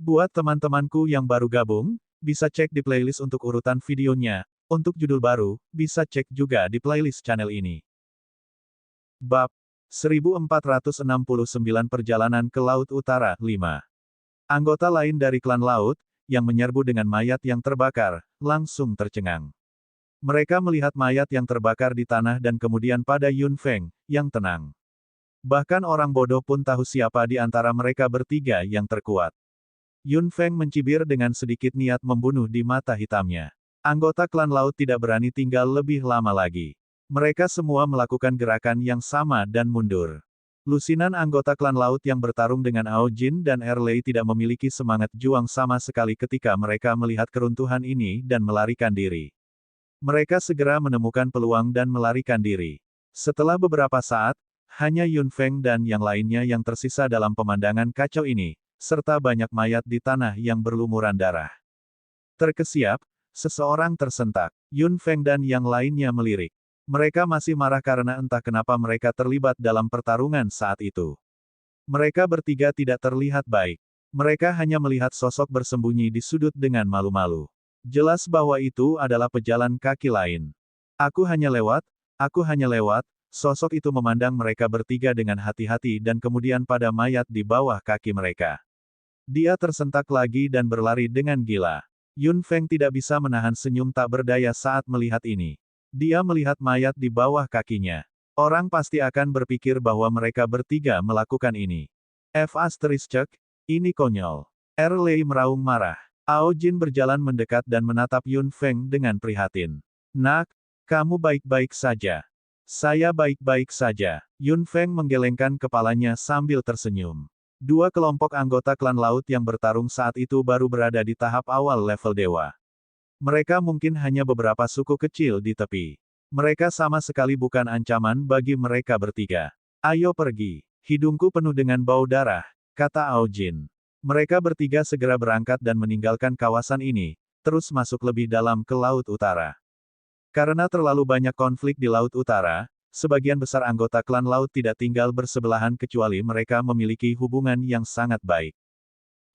Buat teman-temanku yang baru gabung, bisa cek di playlist untuk urutan videonya. Untuk judul baru, bisa cek juga di playlist channel ini. Bab 1469 Perjalanan ke Laut Utara 5. Anggota lain dari klan laut, yang menyerbu dengan mayat yang terbakar, langsung tercengang. Mereka melihat mayat yang terbakar di tanah dan kemudian pada Yun Feng, yang tenang. Bahkan orang bodoh pun tahu siapa di antara mereka bertiga yang terkuat. Yun Feng mencibir dengan sedikit niat membunuh di mata hitamnya. Anggota klan laut tidak berani tinggal lebih lama lagi. Mereka semua melakukan gerakan yang sama dan mundur. Lusinan anggota klan laut yang bertarung dengan Ao Jin dan Erlei tidak memiliki semangat juang sama sekali ketika mereka melihat keruntuhan ini dan melarikan diri. Mereka segera menemukan peluang dan melarikan diri. Setelah beberapa saat, hanya Yun Feng dan yang lainnya yang tersisa dalam pemandangan kacau ini, serta banyak mayat di tanah yang berlumuran darah. Terkesiap, seseorang tersentak. Yun Feng dan yang lainnya melirik. Mereka masih marah karena entah kenapa mereka terlibat dalam pertarungan saat itu. Mereka bertiga tidak terlihat baik. Mereka hanya melihat sosok bersembunyi di sudut dengan malu-malu. Jelas bahwa itu adalah pejalan kaki lain. Aku hanya lewat, sosok itu memandang mereka bertiga dengan hati-hati dan kemudian pada mayat di bawah kaki mereka. Dia tersentak lagi dan berlari dengan gila. Yun Feng tidak bisa menahan senyum tak berdaya saat melihat ini. Dia melihat mayat di bawah kakinya. Orang pasti akan berpikir bahwa mereka bertiga melakukan ini. Ini konyol. Erlei meraung marah. Ao Jin berjalan mendekat dan menatap Yun Feng dengan prihatin. Nak, kamu baik-baik saja. Saya baik-baik saja. Yun Feng menggelengkan kepalanya sambil tersenyum. Dua kelompok anggota klan laut yang bertarung saat itu baru berada di tahap awal level dewa. Mereka mungkin hanya beberapa suku kecil di tepi. Mereka sama sekali bukan ancaman bagi mereka bertiga. Ayo pergi. Hidungku penuh dengan bau darah, kata Ao Jin. Mereka bertiga segera berangkat dan meninggalkan kawasan ini, terus masuk lebih dalam ke Laut Utara. Karena terlalu banyak konflik di Laut Utara, sebagian besar anggota klan laut tidak tinggal bersebelahan kecuali mereka memiliki hubungan yang sangat baik.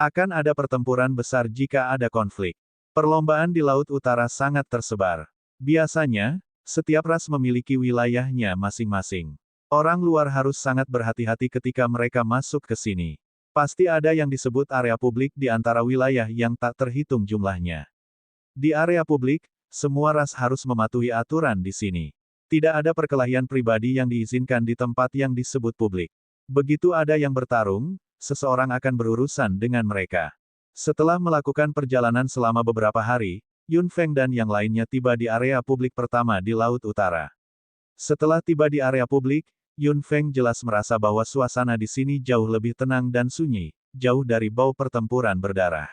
Akan ada pertempuran besar jika ada konflik. Perlombaan di Laut Utara sangat tersebar. Biasanya, setiap ras memiliki wilayahnya masing-masing. Orang luar harus sangat berhati-hati ketika mereka masuk ke sini. Pasti ada yang disebut area publik di antara wilayah yang tak terhitung jumlahnya. Di area publik, semua ras harus mematuhi aturan di sini. Tidak ada perkelahian pribadi yang diizinkan di tempat yang disebut publik. Begitu ada yang bertarung, seseorang akan berurusan dengan mereka. Setelah melakukan perjalanan selama beberapa hari, Yun Feng dan yang lainnya tiba di area publik pertama di Laut Utara. Setelah tiba di area publik, Yun Feng jelas merasa bahwa suasana di sini jauh lebih tenang dan sunyi, jauh dari bau pertempuran berdarah.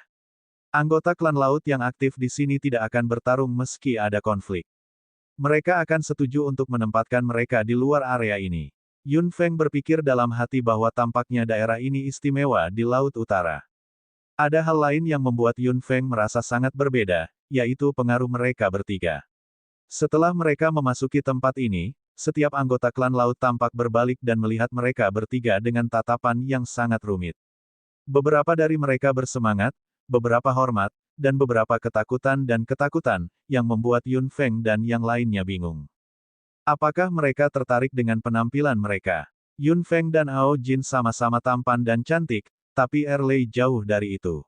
Anggota klan laut yang aktif di sini tidak akan bertarung meski ada konflik. Mereka akan setuju untuk menempatkan mereka di luar area ini. Yun Feng berpikir dalam hati bahwa tampaknya daerah ini istimewa di Laut Utara. Ada hal lain yang membuat Yun Feng merasa sangat berbeda, yaitu pengaruh mereka bertiga. Setelah mereka memasuki tempat ini, setiap anggota klan laut tampak berbalik dan melihat mereka bertiga dengan tatapan yang sangat rumit. Beberapa dari mereka bersemangat, beberapa hormat, dan beberapa ketakutan, yang membuat Yun Feng dan yang lainnya bingung. Apakah mereka tertarik dengan penampilan mereka? Yun Feng dan Ao Jin sama-sama tampan dan cantik, tapi Erlei jauh dari itu.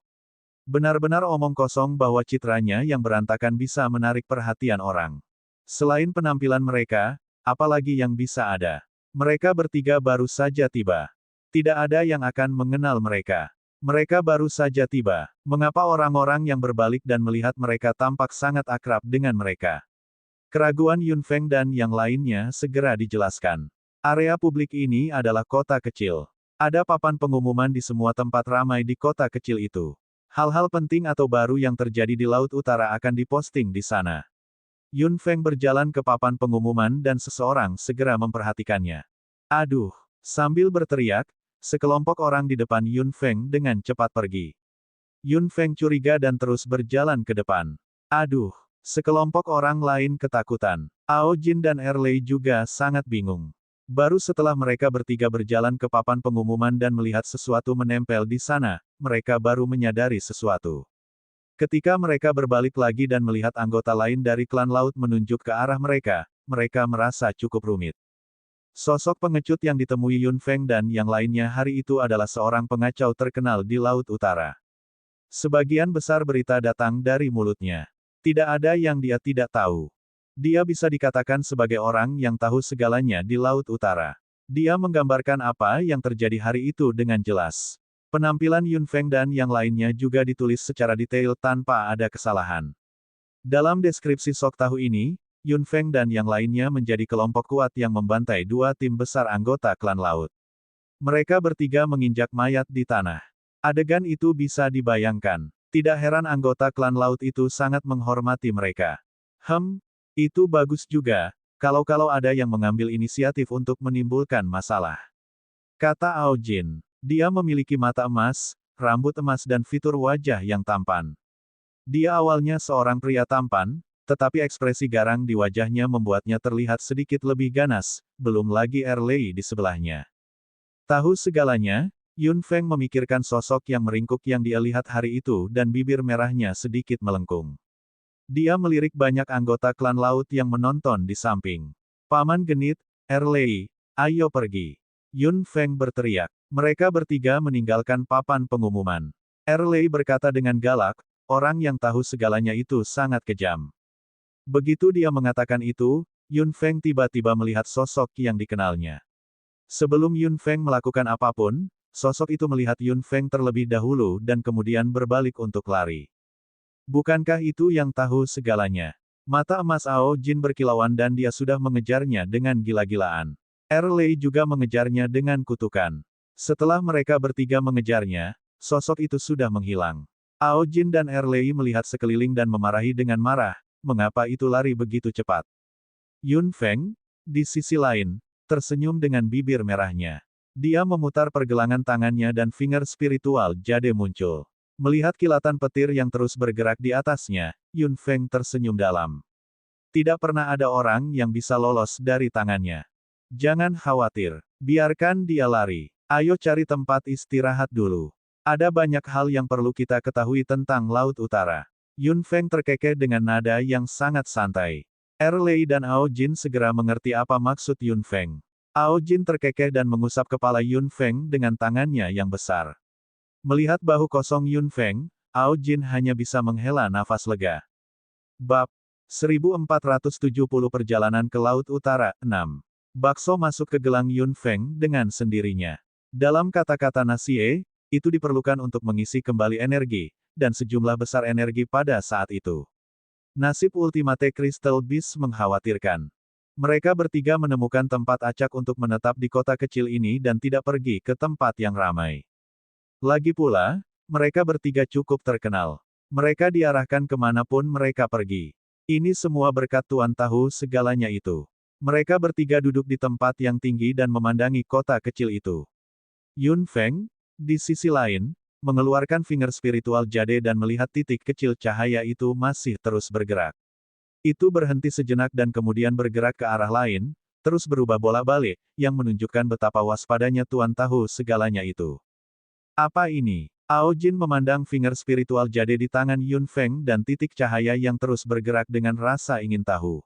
Benar-benar omong kosong bahwa citranya yang berantakan bisa menarik perhatian orang. Selain penampilan mereka, apalagi yang bisa ada? Mereka bertiga baru saja tiba. Tidak ada yang akan mengenal mereka. Mereka baru saja tiba. Mengapa orang-orang yang berbalik dan melihat mereka tampak sangat akrab dengan mereka? Keraguan Yun Feng dan yang lainnya segera dijelaskan. Area publik ini adalah kota kecil. Ada papan pengumuman di semua tempat ramai di kota kecil itu. Hal-hal penting atau baru yang terjadi di Laut Utara akan diposting di sana. Yun Feng berjalan ke papan pengumuman dan seseorang segera memperhatikannya. Aduh! Sambil berteriak, sekelompok orang di depan Yun Feng dengan cepat pergi. Yun Feng curiga dan terus berjalan ke depan. Aduh! Sekelompok orang lain ketakutan. Ao Jin dan Erlei juga sangat bingung. Baru setelah mereka bertiga berjalan ke papan pengumuman dan melihat sesuatu menempel di sana, mereka baru menyadari sesuatu. Ketika mereka berbalik lagi dan melihat anggota lain dari klan laut menunjuk ke arah mereka, mereka merasa cukup rumit. Sosok pengecut yang ditemui Yun Feng dan yang lainnya hari itu adalah seorang pengacau terkenal di Laut Utara. Sebagian besar berita datang dari mulutnya. Tidak ada yang dia tidak tahu. Dia bisa dikatakan sebagai orang yang tahu segalanya di Laut Utara. Dia menggambarkan apa yang terjadi hari itu dengan jelas. Penampilan Yun Feng dan yang lainnya juga ditulis secara detail tanpa ada kesalahan. Dalam deskripsi Sok Tahu ini, Yun Feng dan yang lainnya menjadi kelompok kuat yang membantai dua tim besar anggota klan laut. Mereka bertiga menginjak mayat di tanah. Adegan itu bisa dibayangkan. Tidak heran anggota klan laut itu sangat menghormati mereka. Itu bagus juga, kalau ada yang mengambil inisiatif untuk menimbulkan masalah. Kata Ao Jin. Dia memiliki mata emas, rambut emas dan fitur wajah yang tampan. Dia awalnya seorang pria tampan, tetapi ekspresi garang di wajahnya membuatnya terlihat sedikit lebih ganas, belum lagi Erlei di sebelahnya. Tahu segalanya, Yun Feng memikirkan sosok yang meringkuk yang dia lihat hari itu dan bibir merahnya sedikit melengkung. Dia melirik banyak anggota klan laut yang menonton di samping. Paman genit, Erlei, ayo pergi. Yun Feng berteriak. Mereka bertiga meninggalkan papan pengumuman. Erlei berkata dengan galak, orang yang tahu segalanya itu sangat kejam. Begitu dia mengatakan itu, Yun Feng tiba-tiba melihat sosok yang dikenalnya. Sebelum Yun Feng melakukan apapun, sosok itu melihat Yun Feng terlebih dahulu dan kemudian berbalik untuk lari. Bukankah itu yang tahu segalanya? Mata emas Ao Jin berkilauan dan dia sudah mengejarnya dengan gila-gilaan. Erlei juga mengejarnya dengan kutukan. Setelah mereka bertiga mengejarnya, sosok itu sudah menghilang. Ao Jin dan Erlei melihat sekeliling dan memarahi dengan marah, mengapa itu lari begitu cepat. Yun Feng, di sisi lain, tersenyum dengan bibir merahnya. Dia memutar pergelangan tangannya dan finger spiritual jade muncul. Melihat kilatan petir yang terus bergerak di atasnya, Yun Feng tersenyum dalam. Tidak pernah ada orang yang bisa lolos dari tangannya. Jangan khawatir. Biarkan dia lari. Ayo cari tempat istirahat dulu. Ada banyak hal yang perlu kita ketahui tentang Laut Utara. Yun Feng terkekeh dengan nada yang sangat santai. Erlei dan Ao Jin segera mengerti apa maksud Yun Feng. Ao Jin terkekeh dan mengusap kepala Yun Feng dengan tangannya yang besar. Melihat bahu kosong Yun Feng, Ao Jin hanya bisa menghela nafas lega. Bab 1470 Perjalanan ke Laut Utara, 6. Bakso masuk ke gelang Yun Feng dengan sendirinya. Dalam kata-kata Nasie, itu diperlukan untuk mengisi kembali energi, dan sejumlah besar energi pada saat itu. Nasib Ultimate Crystal Beast mengkhawatirkan. Mereka bertiga menemukan tempat acak untuk menetap di kota kecil ini dan tidak pergi ke tempat yang ramai. Lagi pula, mereka bertiga cukup terkenal. Mereka diarahkan kemanapun mereka pergi. Ini semua berkat Tuan Tahu segalanya itu. Mereka bertiga duduk di tempat yang tinggi dan memandangi kota kecil itu. Yun Feng, di sisi lain, mengeluarkan finger spiritual jade dan melihat titik kecil cahaya itu masih terus bergerak. Itu berhenti sejenak dan kemudian bergerak ke arah lain, terus berubah bolak-balik, yang menunjukkan betapa waspadanya Tuan Tahu segalanya itu. Apa ini? Ao Jin memandang finger spiritual jade di tangan Yun Feng dan titik cahaya yang terus bergerak dengan rasa ingin tahu.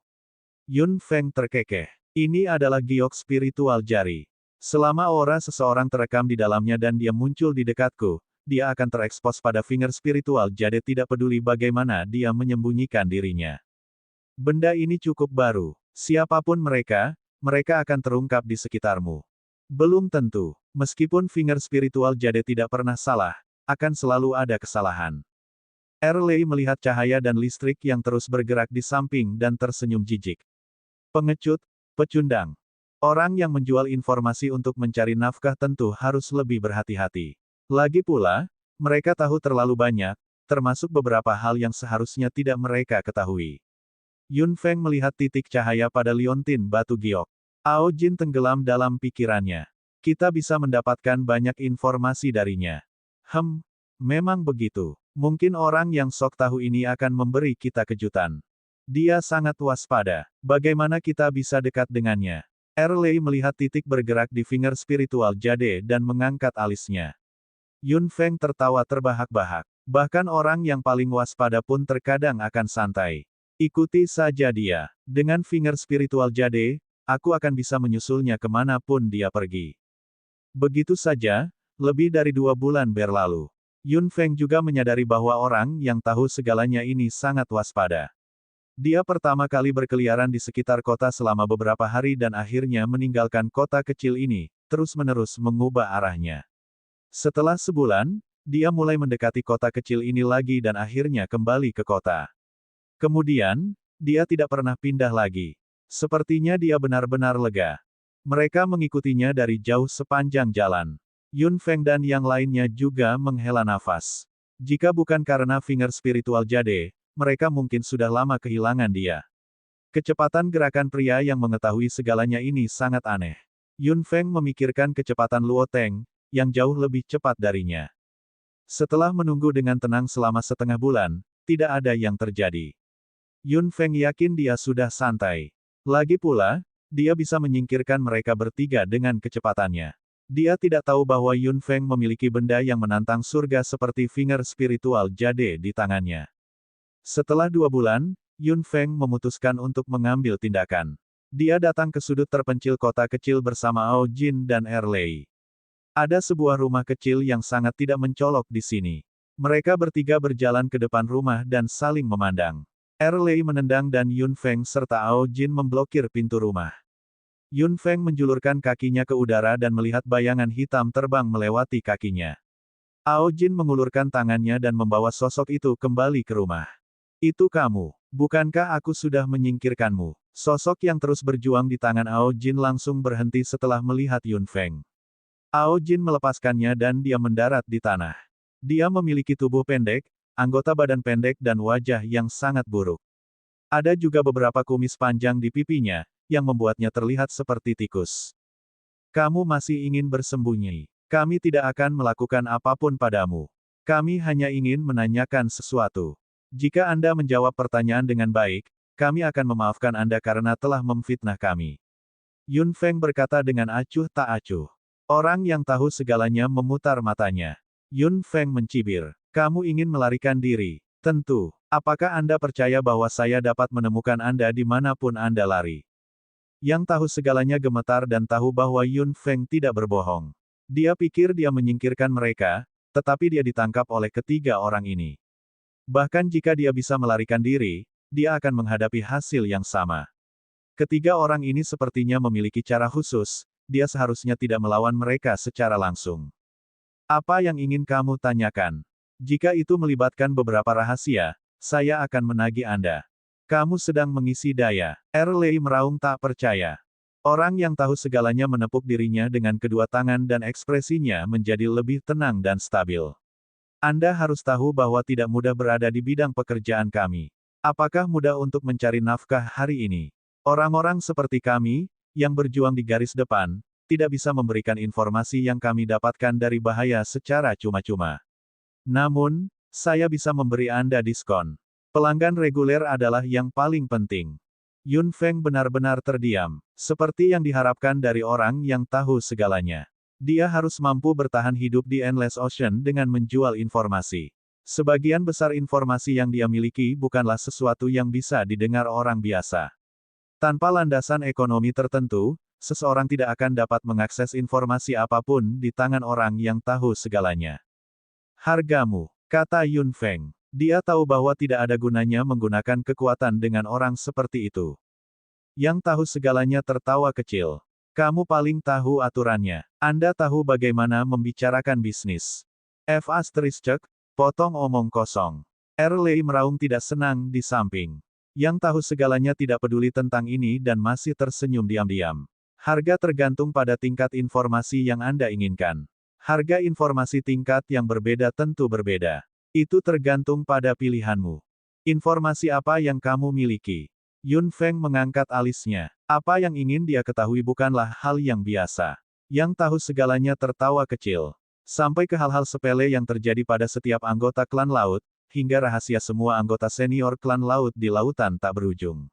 Yun Feng terkekeh. Ini adalah giok spiritual jari. Selama aura seseorang terekam di dalamnya dan dia muncul di dekatku, dia akan terekspos pada finger spiritual jade tidak peduli bagaimana dia menyembunyikan dirinya. Benda ini cukup baru. Siapapun mereka akan terungkap di sekitarmu. Belum tentu. Meskipun finger spiritual jade tidak pernah salah, akan selalu ada kesalahan. Erlei melihat cahaya dan listrik yang terus bergerak di samping dan tersenyum jijik. Pengecut, pecundang. Orang yang menjual informasi untuk mencari nafkah tentu harus lebih berhati-hati. Lagi pula, mereka tahu terlalu banyak, termasuk beberapa hal yang seharusnya tidak mereka ketahui. Yun Feng melihat titik cahaya pada liontin batu giok. Ao Jin tenggelam dalam pikirannya. Kita bisa mendapatkan banyak informasi darinya. Memang begitu. Mungkin orang yang Sok Tahu ini akan memberi kita kejutan. Dia sangat waspada. Bagaimana kita bisa dekat dengannya? Erlei melihat titik bergerak di finger spiritual jade dan mengangkat alisnya. Yun Feng tertawa terbahak-bahak. Bahkan orang yang paling waspada pun terkadang akan santai. Ikuti saja dia. Dengan finger spiritual jade, aku akan bisa menyusulnya kemanapun dia pergi. Begitu saja, lebih dari 2 bulan berlalu. Yun Feng juga menyadari bahwa orang yang tahu segalanya ini sangat waspada. Dia pertama kali berkeliaran di sekitar kota selama beberapa hari dan akhirnya meninggalkan kota kecil ini, terus-menerus mengubah arahnya. Setelah sebulan, dia mulai mendekati kota kecil ini lagi dan akhirnya kembali ke kota. Kemudian, dia tidak pernah pindah lagi. Sepertinya dia benar-benar lega. Mereka mengikutinya dari jauh sepanjang jalan. Yun Feng dan yang lainnya juga menghela nafas. Jika bukan karena finger spiritual jade, mereka mungkin sudah lama kehilangan dia. Kecepatan gerakan pria yang mengetahui segalanya ini sangat aneh. Yun Feng memikirkan kecepatan Luo Teng, yang jauh lebih cepat darinya. Setelah menunggu dengan tenang selama setengah bulan, tidak ada yang terjadi. Yun Feng yakin dia sudah santai. Lagi pula, dia bisa menyingkirkan mereka bertiga dengan kecepatannya. Dia tidak tahu bahwa Yun Feng memiliki benda yang menantang surga seperti finger spiritual jade di tangannya. Setelah 2 bulan, Yun Feng memutuskan untuk mengambil tindakan. Dia datang ke sudut terpencil kota kecil bersama Ao Jin dan Erlei. Ada sebuah rumah kecil yang sangat tidak mencolok di sini. Mereka bertiga berjalan ke depan rumah dan saling memandang. Erlei menendang dan Yun Feng serta Ao Jin memblokir pintu rumah. Yun Feng menjulurkan kakinya ke udara dan melihat bayangan hitam terbang melewati kakinya. Ao Jin mengulurkan tangannya dan membawa sosok itu kembali ke rumah. Itu kamu. Bukankah aku sudah menyingkirkanmu? Sosok yang terus berjuang di tangan Ao Jin langsung berhenti setelah melihat Yun Feng. Ao Jin melepaskannya dan dia mendarat di tanah. Dia memiliki tubuh pendek, anggota badan pendek dan wajah yang sangat buruk. Ada juga beberapa kumis panjang di pipinya, yang membuatnya terlihat seperti tikus. Kamu masih ingin bersembunyi. Kami tidak akan melakukan apapun padamu. Kami hanya ingin menanyakan sesuatu. Jika Anda menjawab pertanyaan dengan baik, kami akan memaafkan Anda karena telah memfitnah kami. Yun Feng berkata dengan acuh tak acuh. Orang yang tahu segalanya memutar matanya. Yun Feng mencibir. Kamu ingin melarikan diri. Tentu. Apakah Anda percaya bahwa saya dapat menemukan Anda dimanapun Anda lari? Yang tahu segalanya gemetar dan tahu bahwa Yun Feng tidak berbohong. Dia pikir dia menyingkirkan mereka, tetapi dia ditangkap oleh ketiga orang ini. Bahkan jika dia bisa melarikan diri, dia akan menghadapi hasil yang sama. Ketiga orang ini sepertinya memiliki cara khusus, dia seharusnya tidak melawan mereka secara langsung. Apa yang ingin kamu tanyakan? Jika itu melibatkan beberapa rahasia, saya akan menagih Anda. Kamu sedang mengisi daya. Erlei meraung tak percaya. Orang yang tahu segalanya menepuk dirinya dengan kedua tangan dan ekspresinya menjadi lebih tenang dan stabil. Anda harus tahu bahwa tidak mudah berada di bidang pekerjaan kami. Apakah mudah untuk mencari nafkah hari ini? Orang-orang seperti kami, yang berjuang di garis depan, tidak bisa memberikan informasi yang kami dapatkan dari bahaya secara cuma-cuma. Namun, saya bisa memberi Anda diskon. Pelanggan reguler adalah yang paling penting. Yun Feng benar-benar terdiam, seperti yang diharapkan dari orang yang tahu segalanya. Dia harus mampu bertahan hidup di Endless Ocean dengan menjual informasi. Sebagian besar informasi yang dia miliki bukanlah sesuatu yang bisa didengar orang biasa. Tanpa landasan ekonomi tertentu, seseorang tidak akan dapat mengakses informasi apapun di tangan orang yang tahu segalanya. Hargamu, kata Yun Feng. Dia tahu bahwa tidak ada gunanya menggunakan kekuatan dengan orang seperti itu. Yang tahu segalanya tertawa kecil. Kamu paling tahu aturannya. Anda tahu bagaimana membicarakan bisnis. F***, potong omong kosong. Erlei meraung tidak senang di samping. Yang tahu segalanya tidak peduli tentang ini dan masih tersenyum diam-diam. Harga tergantung pada tingkat informasi yang Anda inginkan. Harga informasi tingkat yang berbeda tentu berbeda. Itu tergantung pada pilihanmu. Informasi apa yang kamu miliki? Yun Feng mengangkat alisnya. Apa yang ingin dia ketahui bukanlah hal yang biasa. Yang tahu segalanya tertawa kecil. Sampai ke hal-hal sepele yang terjadi pada setiap anggota klan laut, hingga rahasia semua anggota senior klan laut di lautan tak berujung.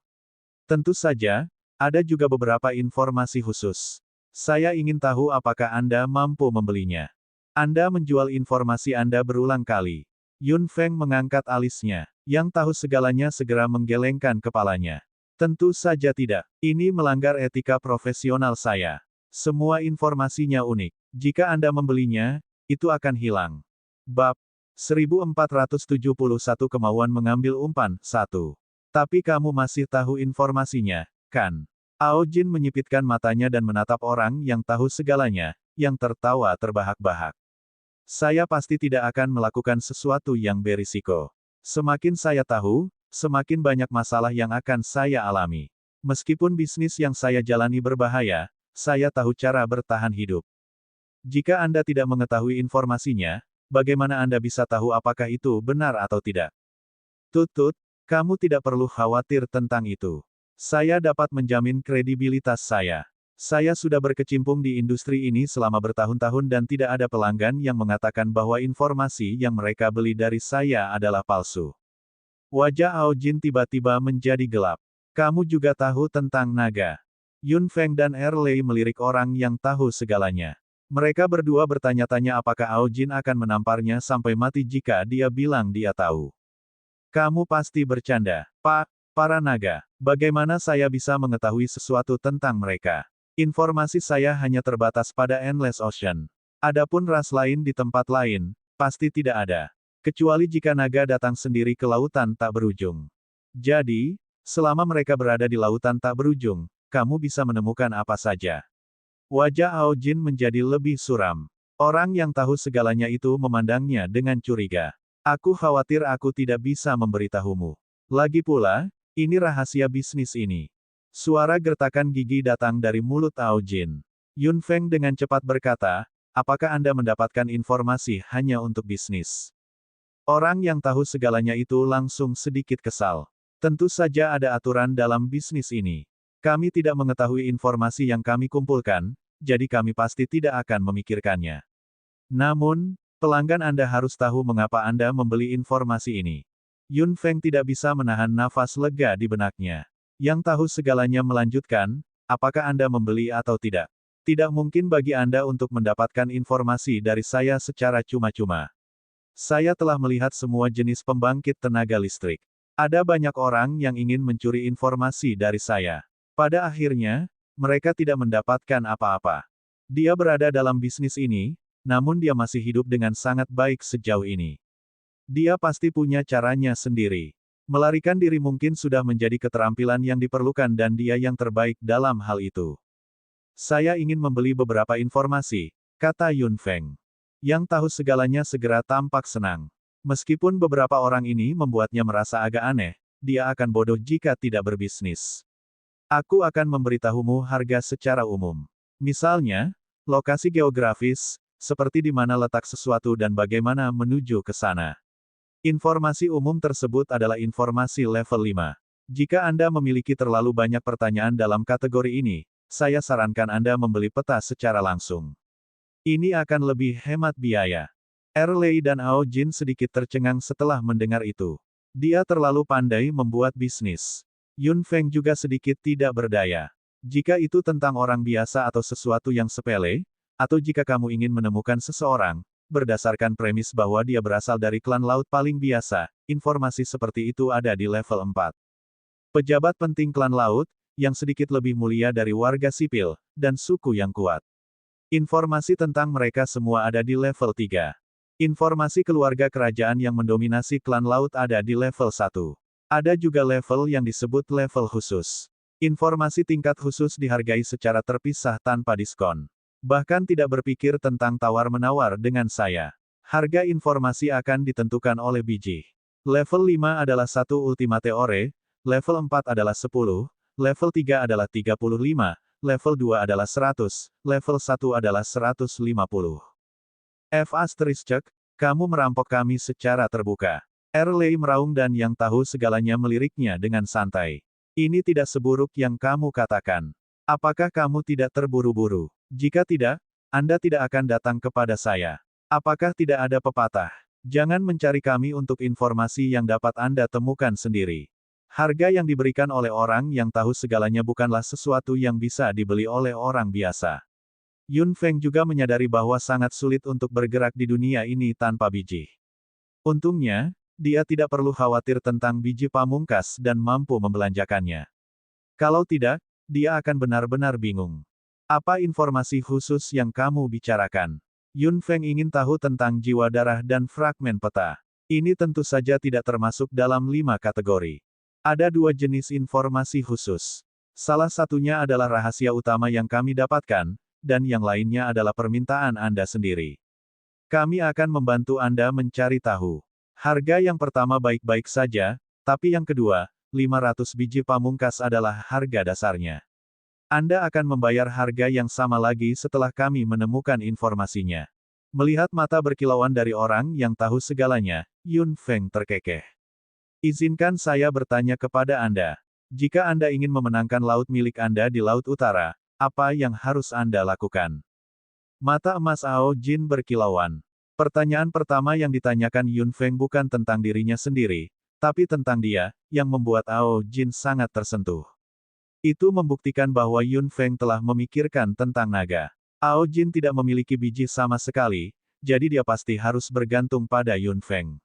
Tentu saja, Ada juga beberapa informasi khusus. Saya ingin tahu apakah Anda mampu membelinya. Anda menjual informasi Anda berulang kali. Yun Feng mengangkat alisnya. Yang tahu segalanya segera menggelengkan kepalanya. Tentu saja tidak. Ini melanggar etika profesional saya. Semua informasinya unik. Jika Anda membelinya, itu akan hilang. Bab 1471 Kemauan mengambil umpan, 1. Tapi kamu masih tahu informasinya, kan? Ao Jin menyipitkan matanya dan menatap orang yang tahu segalanya, yang tertawa terbahak-bahak. Saya pasti tidak akan melakukan sesuatu yang berisiko. Semakin saya tahu, semakin banyak masalah yang akan saya alami. Meskipun bisnis yang saya jalani berbahaya, saya tahu cara bertahan hidup. Jika Anda tidak mengetahui informasinya, bagaimana Anda bisa tahu apakah itu benar atau tidak? Tutut, kamu tidak perlu khawatir tentang itu. Saya dapat menjamin kredibilitas saya. Saya sudah berkecimpung di industri ini selama bertahun-tahun dan tidak ada pelanggan yang mengatakan bahwa informasi yang mereka beli dari saya adalah palsu. Wajah Ao Jin tiba-tiba menjadi gelap. Kamu juga tahu tentang naga. Yun Feng dan Erlei melirik orang yang tahu segalanya. Mereka berdua bertanya-tanya apakah Ao Jin akan menamparnya sampai mati jika dia bilang dia tahu. Kamu pasti bercanda, Pak. Para naga, bagaimana saya bisa mengetahui sesuatu tentang mereka? Informasi saya hanya terbatas pada Endless Ocean. Adapun ras lain di tempat lain, pasti tidak ada. Kecuali jika naga datang sendiri ke lautan tak berujung. Jadi, selama mereka berada di lautan tak berujung, kamu bisa menemukan apa saja. Wajah Ao Jin menjadi lebih suram. Orang yang tahu segalanya itu memandangnya dengan curiga. Aku khawatir aku tidak bisa memberitahumu. Lagi pula, ini rahasia bisnis ini. Suara gertakan gigi datang dari mulut Ao Jin. Yun Feng dengan cepat berkata, apakah Anda mendapatkan informasi hanya untuk bisnis? Orang yang tahu segalanya itu langsung sedikit kesal. Tentu saja ada aturan dalam bisnis ini. Kami tidak mengetahui informasi yang kami kumpulkan, jadi kami pasti tidak akan memikirkannya. Namun, pelanggan Anda harus tahu mengapa Anda membeli informasi ini. Yun Feng tidak bisa menahan nafas lega di benaknya. Yang tahu segalanya melanjutkan, apakah Anda membeli atau tidak? Tidak mungkin bagi Anda untuk mendapatkan informasi dari saya secara cuma-cuma. Saya telah melihat semua jenis pembangkit tenaga listrik. Ada banyak orang yang ingin mencuri informasi dari saya. Pada akhirnya, mereka tidak mendapatkan apa-apa. Dia berada dalam bisnis ini, namun dia masih hidup dengan sangat baik sejauh ini. Dia pasti punya caranya sendiri. Melarikan diri mungkin sudah menjadi keterampilan yang diperlukan dan dia yang terbaik dalam hal itu. Saya ingin membeli beberapa informasi, kata Yun Feng. Yang tahu segalanya segera tampak senang. Meskipun beberapa orang ini membuatnya merasa agak aneh, dia akan bodoh jika tidak berbisnis. Aku akan memberitahumu harga secara umum. Misalnya, lokasi geografis, seperti di mana letak sesuatu dan bagaimana menuju ke sana. Informasi umum tersebut adalah informasi level 5. Jika Anda memiliki terlalu banyak pertanyaan dalam kategori ini, saya sarankan Anda membeli peta secara langsung. Ini akan lebih hemat biaya. Erlei dan Ao Jin sedikit tercengang setelah mendengar itu. Dia terlalu pandai membuat bisnis. Yun Feng juga sedikit tidak berdaya. Jika itu tentang orang biasa atau sesuatu yang sepele, atau jika kamu ingin menemukan seseorang, berdasarkan premis bahwa dia berasal dari klan laut paling biasa, informasi seperti itu ada di level 4. Pejabat penting klan laut, yang sedikit lebih mulia dari warga sipil, dan suku yang kuat. Informasi tentang mereka semua ada di level 3. Informasi keluarga kerajaan yang mendominasi klan laut ada di level 1. Ada juga level yang disebut level khusus. Informasi tingkat khusus dihargai secara terpisah tanpa diskon. Bahkan tidak berpikir tentang tawar-menawar dengan saya. Harga informasi akan ditentukan oleh biji. Level 5 adalah 1 ultimate ore, level 4 adalah 10, level 3 adalah 35, level 2 adalah 100, level 1 adalah 150. Kamu merampok kami secara terbuka. Erlei meraung dan yang tahu segalanya meliriknya dengan santai. Ini tidak seburuk yang kamu katakan. Apakah kamu tidak terburu-buru? Jika tidak, Anda tidak akan datang kepada saya. Apakah tidak ada pepatah? Jangan mencari kami untuk informasi yang dapat Anda temukan sendiri. Harga yang diberikan oleh orang yang tahu segalanya bukanlah sesuatu yang bisa dibeli oleh orang biasa. Yun Feng juga menyadari bahwa sangat sulit untuk bergerak di dunia ini tanpa biji. Untungnya, dia tidak perlu khawatir tentang biji pamungkas dan mampu membelanjakannya. Kalau tidak, dia akan benar-benar bingung. Apa informasi khusus yang kamu bicarakan? Yun Feng ingin tahu tentang jiwa darah dan fragmen peta. Ini tentu saja tidak termasuk dalam 5 kategori. Ada 2 jenis informasi khusus. Salah satunya adalah rahasia utama yang kami dapatkan, dan yang lainnya adalah permintaan Anda sendiri. Kami akan membantu Anda mencari tahu. Harga yang pertama baik-baik saja, tapi yang kedua, 500 biji pamungkas adalah harga dasarnya. Anda akan membayar harga yang sama lagi setelah kami menemukan informasinya. Melihat mata berkilauan dari orang yang tahu segalanya, Yun Feng terkekeh. Izinkan saya bertanya kepada Anda. Jika Anda ingin memenangkan laut milik Anda di Laut Utara, apa yang harus Anda lakukan? Mata emas Ao Jin berkilauan. Pertanyaan pertama yang ditanyakan Yun Feng bukan tentang dirinya sendiri, tapi tentang dia, yang membuat Ao Jin sangat tersentuh. Itu membuktikan bahwa Yun Feng telah memikirkan tentang naga. Ao Jin tidak memiliki biji sama sekali, jadi dia pasti harus bergantung pada Yun Feng.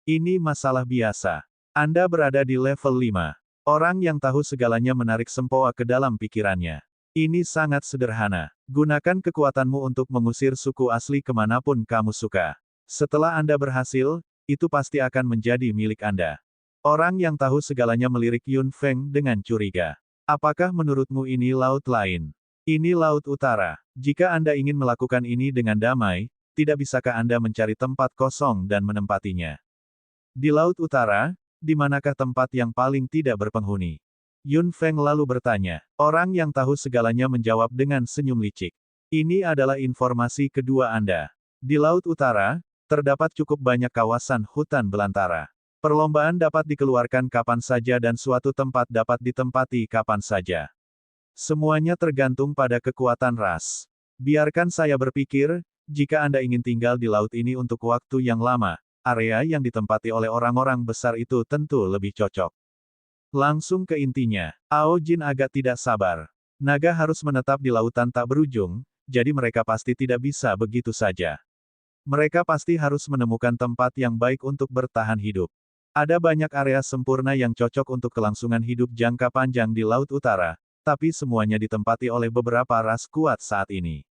Ini masalah biasa. Anda berada di level 5. Orang yang tahu segalanya menarik sempoa ke dalam pikirannya. Ini sangat sederhana. Gunakan kekuatanmu untuk mengusir suku asli kemanapun kamu suka. Setelah Anda berhasil, itu pasti akan menjadi milik Anda. Orang yang tahu segalanya melirik Yun Feng dengan curiga. Apakah menurutmu ini laut lain? Ini Laut Utara. Jika Anda ingin melakukan ini dengan damai, tidak bisakah Anda mencari tempat kosong dan menempatinya? Di Laut Utara, di manakah tempat yang paling tidak berpenghuni? Yun Feng lalu bertanya. Orang yang tahu segalanya menjawab dengan senyum licik. Ini adalah informasi kedua Anda. Di Laut Utara, terdapat cukup banyak kawasan hutan belantara. Perlombaan dapat dikeluarkan kapan saja dan suatu tempat dapat ditempati kapan saja. Semuanya tergantung pada kekuatan ras. Biarkan saya berpikir, jika Anda ingin tinggal di laut ini untuk waktu yang lama, area yang ditempati oleh orang-orang besar itu tentu lebih cocok. Langsung ke intinya, Ao Jin agak tidak sabar. Naga harus menetap di lautan tak berujung, jadi mereka pasti tidak bisa begitu saja. Mereka pasti harus menemukan tempat yang baik untuk bertahan hidup. Ada banyak area sempurna yang cocok untuk kelangsungan hidup jangka panjang di Laut Utara, tapi semuanya ditempati oleh beberapa ras kuat saat ini.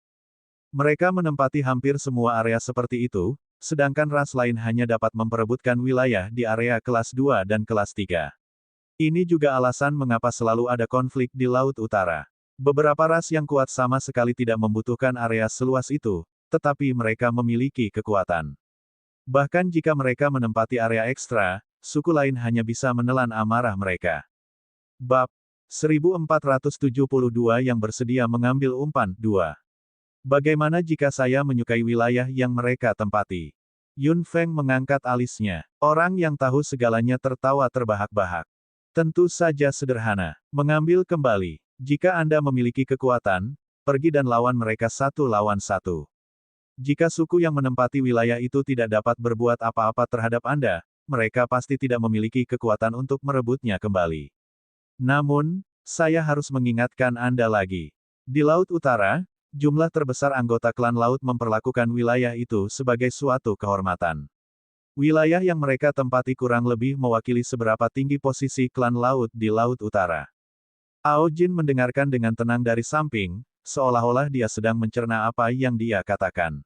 Mereka menempati hampir semua area seperti itu, sedangkan ras lain hanya dapat memperebutkan wilayah di area kelas 2 dan kelas 3. Ini juga alasan mengapa selalu ada konflik di Laut Utara. Beberapa ras yang kuat sama sekali tidak membutuhkan area seluas itu, tetapi mereka memiliki kekuatan. Bahkan jika mereka menempati area ekstra, suku lain hanya bisa menelan amarah mereka. Bab 1472 yang bersedia mengambil umpan 2. Bagaimana jika saya menyukai wilayah yang mereka tempati? Yun Feng mengangkat alisnya. Orang yang tahu segalanya tertawa terbahak-bahak. Tentu saja sederhana. Mengambil kembali. Jika Anda memiliki kekuatan, pergi dan lawan mereka 1 lawan 1. Jika suku yang menempati wilayah itu tidak dapat berbuat apa-apa terhadap Anda, mereka pasti tidak memiliki kekuatan untuk merebutnya kembali. Namun, saya harus mengingatkan Anda lagi. Di Laut Utara, jumlah terbesar anggota klan laut memperlakukan wilayah itu sebagai suatu kehormatan. Wilayah yang mereka tempati kurang lebih mewakili seberapa tinggi posisi klan laut di Laut Utara. Ao Jin mendengarkan dengan tenang dari samping, seolah-olah dia sedang mencerna apa yang dia katakan.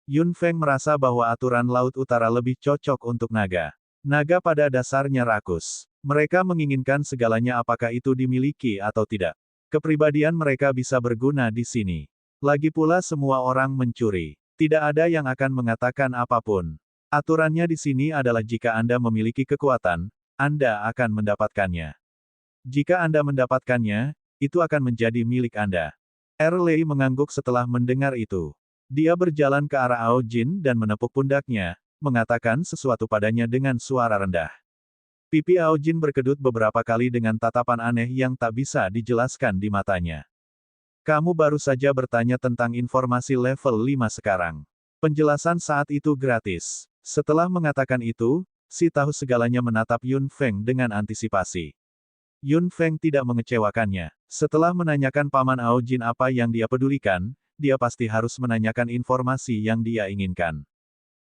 Yun Feng merasa bahwa aturan Laut Utara lebih cocok untuk naga. Naga pada dasarnya rakus. Mereka menginginkan segalanya apakah itu dimiliki atau tidak. Kepribadian mereka bisa berguna di sini. Lagi pula semua orang mencuri. Tidak ada yang akan mengatakan apapun. Aturannya di sini adalah jika Anda memiliki kekuatan, Anda akan mendapatkannya. Jika Anda mendapatkannya, itu akan menjadi milik Anda. Erlei mengangguk setelah mendengar itu. Dia berjalan ke arah Ao Jin dan menepuk pundaknya, mengatakan sesuatu padanya dengan suara rendah. Pipi Ao Jin berkedut beberapa kali dengan tatapan aneh yang tak bisa dijelaskan di matanya. Kamu baru saja bertanya tentang informasi level 5 sekarang. Penjelasan saat itu gratis. Setelah mengatakan itu, Si tahu segalanya menatap Yun Feng dengan antisipasi. Yun Feng tidak mengecewakannya. Setelah menanyakan Paman Ao Jin apa yang dia pedulikan, dia pasti harus menanyakan informasi yang dia inginkan.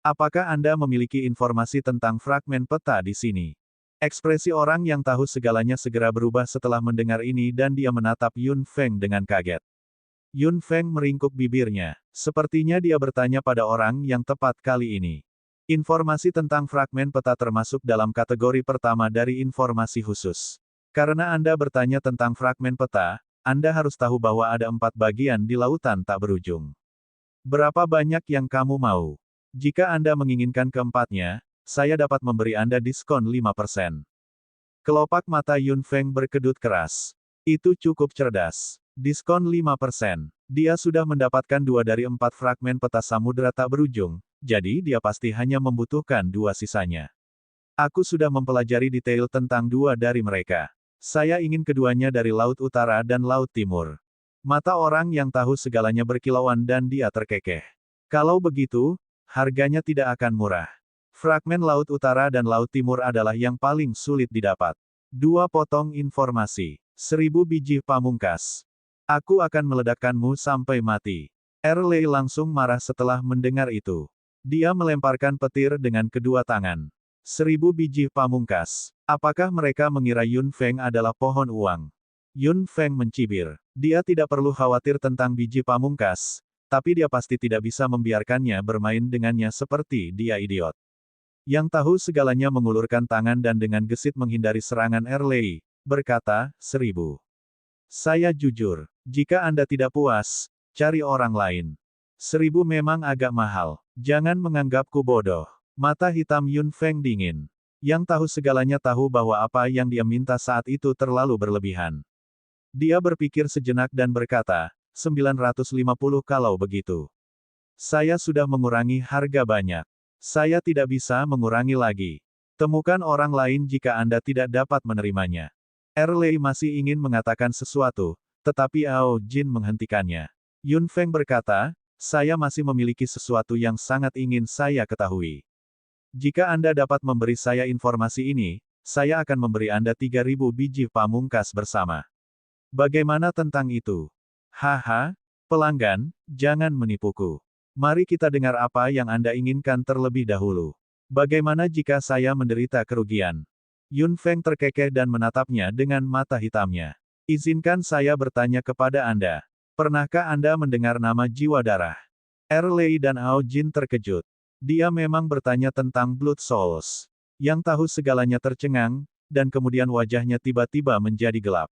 Apakah Anda memiliki informasi tentang fragmen peta di sini? Ekspresi orang yang tahu segalanya segera berubah setelah mendengar ini dan dia menatap Yun Feng dengan kaget. Yun Feng meringkuk bibirnya. Sepertinya dia bertanya pada orang yang tepat kali ini. Informasi tentang fragmen peta termasuk dalam kategori pertama dari informasi khusus. Karena Anda bertanya tentang fragmen peta, Anda harus tahu bahwa ada 4 bagian di lautan tak berujung. Berapa banyak yang kamu mau? Jika Anda menginginkan keempatnya, saya dapat memberi Anda diskon 5%. Kelopak mata Yun Feng berkedut keras. Itu cukup cerdas. Diskon 5%. Dia sudah mendapatkan 2 dari 4 fragmen peta samudera tak berujung, jadi dia pasti hanya membutuhkan 2 sisanya. Aku sudah mempelajari detail tentang 2 dari mereka. Saya ingin keduanya dari Laut Utara dan Laut Timur. Mata orang yang tahu segalanya berkilauan dan dia terkekeh. Kalau begitu, harganya tidak akan murah. Fragmen Laut Utara dan Laut Timur adalah yang paling sulit didapat. 2 potong informasi. 1000 biji pamungkas. Aku akan meledakkanmu sampai mati. Erlei langsung marah setelah mendengar itu. Dia melemparkan petir dengan kedua tangan. 1000 biji pamungkas. Apakah mereka mengira Yun Feng adalah pohon uang? Yun Feng mencibir. Dia tidak perlu khawatir tentang biji pamungkas, tapi dia pasti tidak bisa membiarkannya bermain dengannya seperti dia idiot. Yang tahu segalanya mengulurkan tangan dan dengan gesit menghindari serangan Erlei, berkata, 1000. Saya jujur, jika Anda tidak puas, cari orang lain. 1000 memang agak mahal. Jangan menganggapku bodoh. Mata hitam Yun Feng dingin. Yang tahu segalanya tahu bahwa apa yang dia minta saat itu terlalu berlebihan. Dia berpikir sejenak dan berkata, 950 kalau begitu. Saya sudah mengurangi harga banyak. Saya tidak bisa mengurangi lagi. Temukan orang lain jika Anda tidak dapat menerimanya. Erlei masih ingin mengatakan sesuatu, tetapi Ao Jin menghentikannya. Yun Feng berkata, saya masih memiliki sesuatu yang sangat ingin saya ketahui. Jika Anda dapat memberi saya informasi ini, saya akan memberi Anda 3000 biji pamungkas bersama. Bagaimana tentang itu? Haha, pelanggan, jangan menipuku. Mari kita dengar apa yang Anda inginkan terlebih dahulu. Bagaimana jika saya menderita kerugian? Yun Feng terkekeh dan menatapnya dengan mata hitamnya. Izinkan saya bertanya kepada Anda. Pernahkah Anda mendengar nama jiwa darah? Erlei dan Ao Jin terkejut. Dia memang bertanya tentang Blood Souls. Yang tahu segalanya tercengang, dan kemudian wajahnya tiba-tiba menjadi gelap.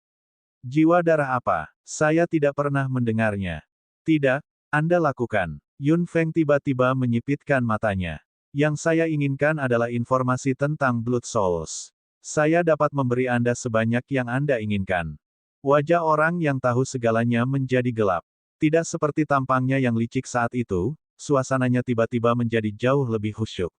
Jiwa darah apa? Saya tidak pernah mendengarnya. Tidak, Anda lakukan. Yun Feng tiba-tiba menyipitkan matanya. Yang saya inginkan adalah informasi tentang Blood Souls. Saya dapat memberi Anda sebanyak yang Anda inginkan. Wajah orang yang tahu segalanya menjadi gelap. Tidak seperti tampangnya yang licik saat itu, suasananya tiba-tiba menjadi jauh lebih khusyuk.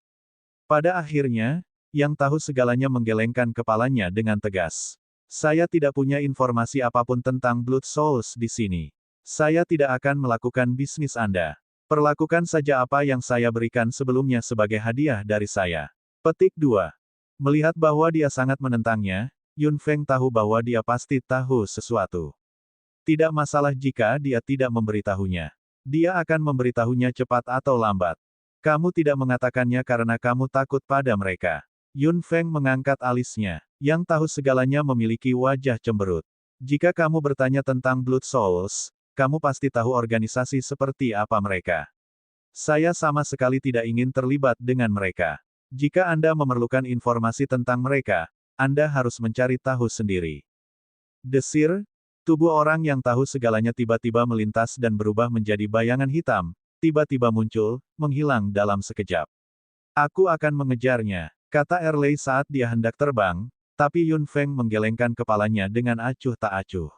Pada akhirnya, yang tahu segalanya menggelengkan kepalanya dengan tegas. Saya tidak punya informasi apapun tentang Blood Souls di sini. Saya tidak akan melakukan bisnis Anda. Perlakukan saja apa yang saya berikan sebelumnya sebagai hadiah dari saya. Petik 2. Melihat bahwa dia sangat menentangnya, Yun Feng tahu bahwa dia pasti tahu sesuatu. Tidak masalah jika dia tidak memberitahunya. Dia akan memberitahunya cepat atau lambat. Kamu tidak mengatakannya karena kamu takut pada mereka. Yun Feng mengangkat alisnya. Yang tahu segalanya memiliki wajah cemberut. Jika kamu bertanya tentang Blood Souls, kamu pasti tahu organisasi seperti apa mereka. Saya sama sekali tidak ingin terlibat dengan mereka. Jika Anda memerlukan informasi tentang mereka, Anda harus mencari tahu sendiri. Desir, tubuh orang yang tahu segalanya tiba-tiba melintas dan berubah menjadi bayangan hitam, tiba-tiba muncul, menghilang dalam sekejap. Aku akan mengejarnya, kata Erlei saat dia hendak terbang, tapi Yun Feng menggelengkan kepalanya dengan acuh tak acuh.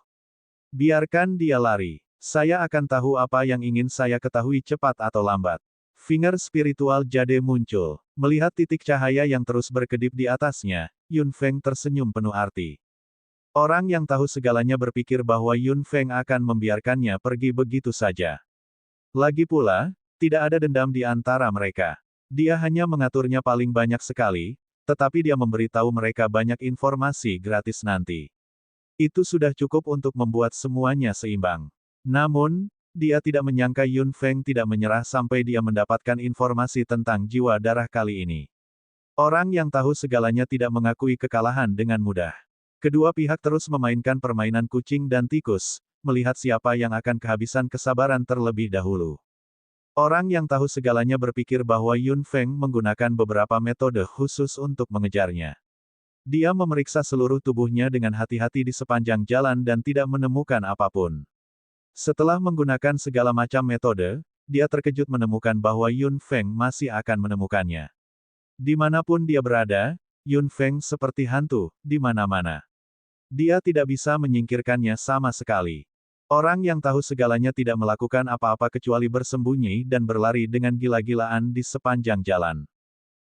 Biarkan dia lari. Saya akan tahu apa yang ingin saya ketahui cepat atau lambat. Finger spiritual Jade muncul. Melihat titik cahaya yang terus berkedip di atasnya, Yun Feng tersenyum penuh arti. Orang yang tahu segalanya berpikir bahwa Yun Feng akan membiarkannya pergi begitu saja. Lagi pula, tidak ada dendam di antara mereka. Dia hanya mengaturnya paling banyak sekali, tetapi dia memberitahu mereka banyak informasi gratis nanti. Itu sudah cukup untuk membuat semuanya seimbang. Namun, dia tidak menyangka Yun Feng tidak menyerah sampai dia mendapatkan informasi tentang jiwa darah kali ini. Orang yang tahu segalanya tidak mengakui kekalahan dengan mudah. Kedua pihak terus memainkan permainan kucing dan tikus, melihat siapa yang akan kehabisan kesabaran terlebih dahulu. Orang yang tahu segalanya berpikir bahwa Yun Feng menggunakan beberapa metode khusus untuk mengejarnya. Dia memeriksa seluruh tubuhnya dengan hati-hati di sepanjang jalan dan tidak menemukan apapun. Setelah menggunakan segala macam metode, dia terkejut menemukan bahwa Yun Feng masih akan menemukannya. Dimanapun dia berada, Yun Feng seperti hantu, di mana-mana. Dia tidak bisa menyingkirkannya sama sekali. Orang yang tahu segalanya tidak melakukan apa-apa kecuali bersembunyi dan berlari dengan gila-gilaan di sepanjang jalan.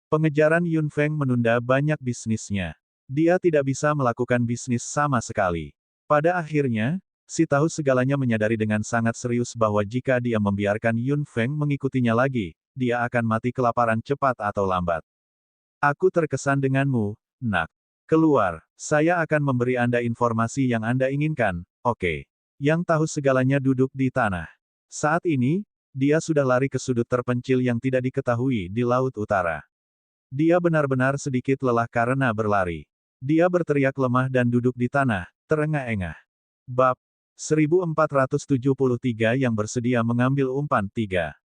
Pengejaran Yun Feng menunda banyak bisnisnya. Dia tidak bisa melakukan bisnis sama sekali. Pada akhirnya, si tahu segalanya menyadari dengan sangat serius bahwa jika dia membiarkan Yun Feng mengikutinya lagi, dia akan mati kelaparan cepat atau lambat. Aku terkesan denganmu, Nak. Keluar, saya akan memberi Anda informasi yang Anda inginkan, oke. Yang tahu segalanya duduk di tanah. Saat ini, dia sudah lari ke sudut terpencil yang tidak diketahui di Laut Utara. Dia benar-benar sedikit lelah karena berlari. Dia berteriak lemah dan duduk di tanah, terengah-engah. Bab 1473 yang bersedia mengambil umpan 3.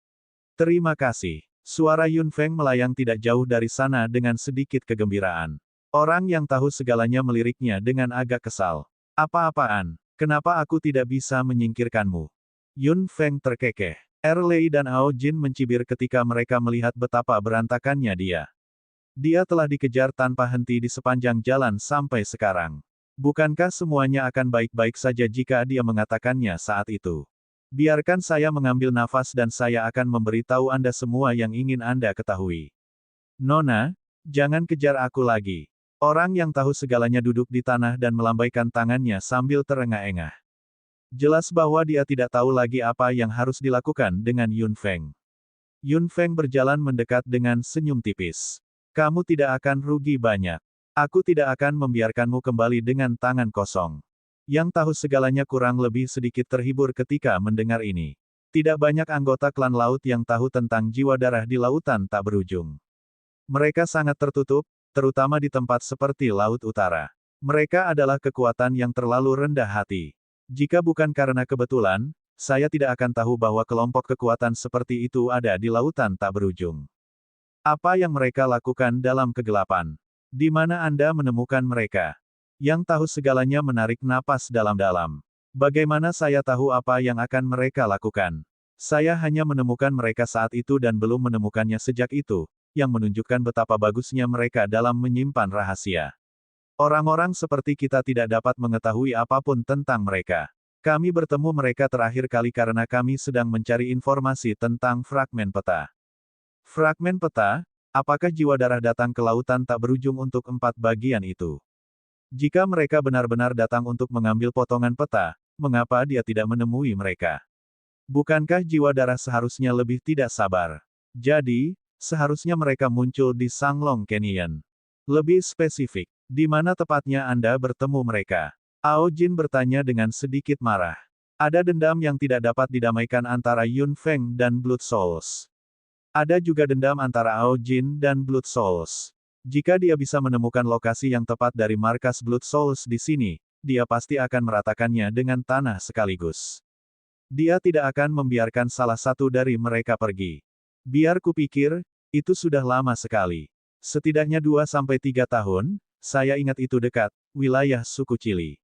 Terima kasih. Suara Yun Feng melayang tidak jauh dari sana dengan sedikit kegembiraan. Orang yang tahu segalanya meliriknya dengan agak kesal. Apa-apaan? Kenapa aku tidak bisa menyingkirkanmu? Yun Feng terkekeh. Erlei dan Ao Jin mencibir ketika mereka melihat betapa berantakannya dia. Dia telah dikejar tanpa henti di sepanjang jalan sampai sekarang. Bukankah semuanya akan baik-baik saja jika dia mengatakannya saat itu? Biarkan saya mengambil nafas dan saya akan memberitahu Anda semua yang ingin Anda ketahui. Nona, jangan kejar aku lagi. Orang yang tahu segalanya duduk di tanah dan melambaikan tangannya sambil terengah-engah. Jelas bahwa dia tidak tahu lagi apa yang harus dilakukan dengan Yun Feng. Yun Feng berjalan mendekat dengan senyum tipis. Kamu tidak akan rugi banyak. Aku tidak akan membiarkanmu kembali dengan tangan kosong. Yang tahu segalanya kurang lebih sedikit terhibur ketika mendengar ini. Tidak banyak anggota klan laut yang tahu tentang jiwa darah di lautan tak berujung. Mereka sangat tertutup, terutama di tempat seperti Laut Utara. Mereka adalah kekuatan yang terlalu rendah hati. Jika bukan karena kebetulan, saya tidak akan tahu bahwa kelompok kekuatan seperti itu ada di lautan tak berujung. Apa yang mereka lakukan dalam kegelapan? Di mana Anda menemukan mereka? Yang tahu segalanya menarik napas dalam-dalam. Bagaimana saya tahu apa yang akan mereka lakukan? Saya hanya menemukan mereka saat itu dan belum menemukannya sejak itu, yang menunjukkan betapa bagusnya mereka dalam menyimpan rahasia. Orang-orang seperti kita tidak dapat mengetahui apapun tentang mereka. Kami bertemu mereka terakhir kali karena kami sedang mencari informasi tentang fragmen peta. Fragmen peta, apakah jiwa darah datang ke lautan tak berujung untuk 4 bagian itu? Jika mereka benar-benar datang untuk mengambil potongan peta, mengapa dia tidak menemui mereka? Bukankah jiwa darah seharusnya lebih tidak sabar? Jadi, seharusnya mereka muncul di Sanglong Canyon. Lebih spesifik, di mana tepatnya Anda bertemu mereka? Ao Jin bertanya dengan sedikit marah. Ada dendam yang tidak dapat didamaikan antara Yun Feng dan Blood Souls. Ada juga dendam antara Ao Jin dan Blood Souls. Jika dia bisa menemukan lokasi yang tepat dari markas Blood Souls di sini, dia pasti akan meratakannya dengan tanah sekaligus. Dia tidak akan membiarkan salah satu dari mereka pergi. Biar kupikir, itu sudah lama sekali. Setidaknya 2-3 tahun, saya ingat itu dekat, wilayah suku Cili.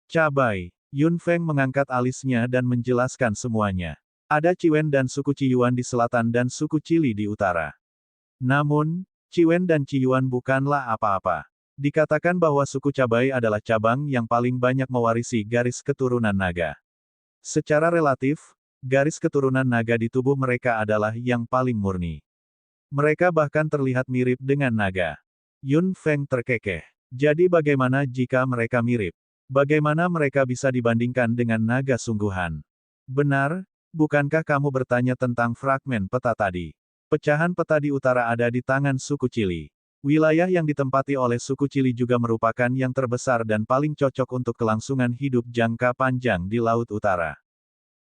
Cabai. Yun Feng mengangkat alisnya dan menjelaskan semuanya. Ada Ciwen dan suku Ciyuan di selatan dan suku Cili di utara. Namun, Ciwen dan Ciyuan bukanlah apa-apa. Dikatakan bahwa suku Cabai adalah cabang yang paling banyak mewarisi garis keturunan naga. Secara relatif, garis keturunan naga di tubuh mereka adalah yang paling murni. Mereka bahkan terlihat mirip dengan naga. Yun Feng terkekeh. Jadi bagaimana jika mereka mirip? Bagaimana mereka bisa dibandingkan dengan naga sungguhan? Benar, bukankah kamu bertanya tentang fragmen peta tadi? Pecahan peta di utara ada di tangan suku Cili. Wilayah yang ditempati oleh suku Chili juga merupakan yang terbesar dan paling cocok untuk kelangsungan hidup jangka panjang di Laut Utara.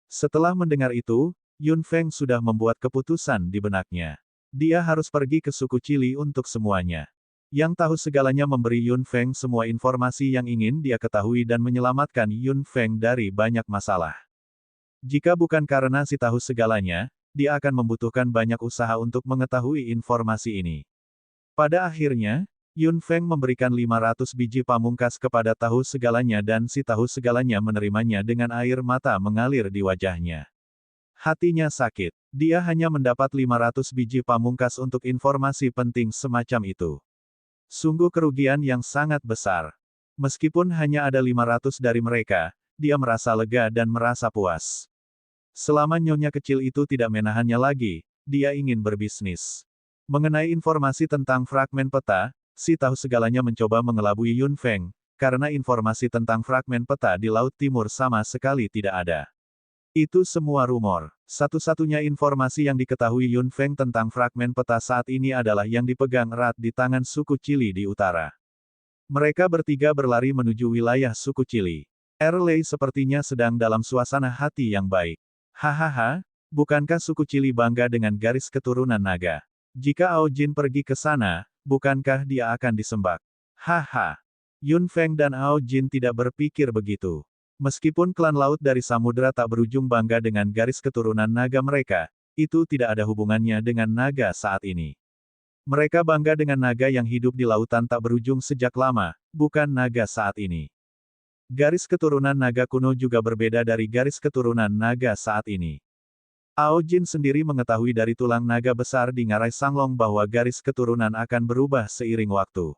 Setelah mendengar itu, Yun Feng sudah membuat keputusan di benaknya. Dia harus pergi ke suku Chili untuk semuanya. Yang tahu segalanya memberi Yun Feng semua informasi yang ingin dia ketahui dan menyelamatkan Yun Feng dari banyak masalah. Jika bukan karena si tahu segalanya, dia akan membutuhkan banyak usaha untuk mengetahui informasi ini. Pada akhirnya, Yun Feng memberikan 500 biji pamungkas kepada tahu segalanya dan si tahu segalanya menerimanya dengan air mata mengalir di wajahnya. Hatinya sakit. Dia hanya mendapat 500 biji pamungkas untuk informasi penting semacam itu. Sungguh kerugian yang sangat besar. Meskipun hanya ada 500 dari mereka, dia merasa lega dan merasa puas. Selama nyonya kecil itu tidak menahannya lagi, dia ingin berbisnis. Mengenai informasi tentang fragmen peta, si tahu segalanya mencoba mengelabui Yun Feng, karena informasi tentang fragmen peta di Laut Timur sama sekali tidak ada. Itu semua rumor. Satu-satunya informasi yang diketahui Yun Feng tentang fragmen peta saat ini adalah yang dipegang erat di tangan suku Chili di utara. Mereka bertiga berlari menuju wilayah suku Chili. Erlei sepertinya sedang dalam suasana hati yang baik. Hahaha, bukankah suku Chili bangga dengan garis keturunan naga? Jika Ao Jin pergi ke sana, bukankah dia akan disembah? Haha. Yun Feng dan Ao Jin tidak berpikir begitu. Meskipun klan laut dari samudera tak berujung bangga dengan garis keturunan naga mereka, itu tidak ada hubungannya dengan naga saat ini. Mereka bangga dengan naga yang hidup di lautan tak berujung sejak lama, bukan naga saat ini. Garis keturunan naga kuno juga berbeda dari garis keturunan naga saat ini. Ao Jin sendiri mengetahui dari tulang naga besar di ngarai Sanglong bahwa garis keturunan akan berubah seiring waktu.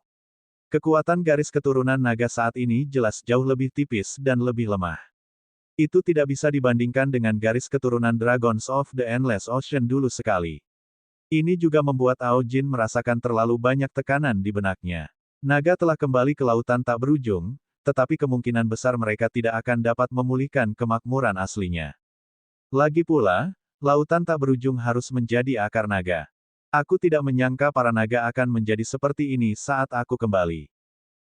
Kekuatan garis keturunan naga saat ini jelas jauh lebih tipis dan lebih lemah. Itu tidak bisa dibandingkan dengan garis keturunan Dragons of the Endless Ocean dulu sekali. Ini juga membuat Ao Jin merasakan terlalu banyak tekanan di benaknya. Naga telah kembali ke lautan tak berujung, tetapi kemungkinan besar mereka tidak akan dapat memulihkan kemakmuran aslinya. Lagi pula, lautan tak berujung harus menjadi akar naga. Aku tidak menyangka para naga akan menjadi seperti ini saat aku kembali.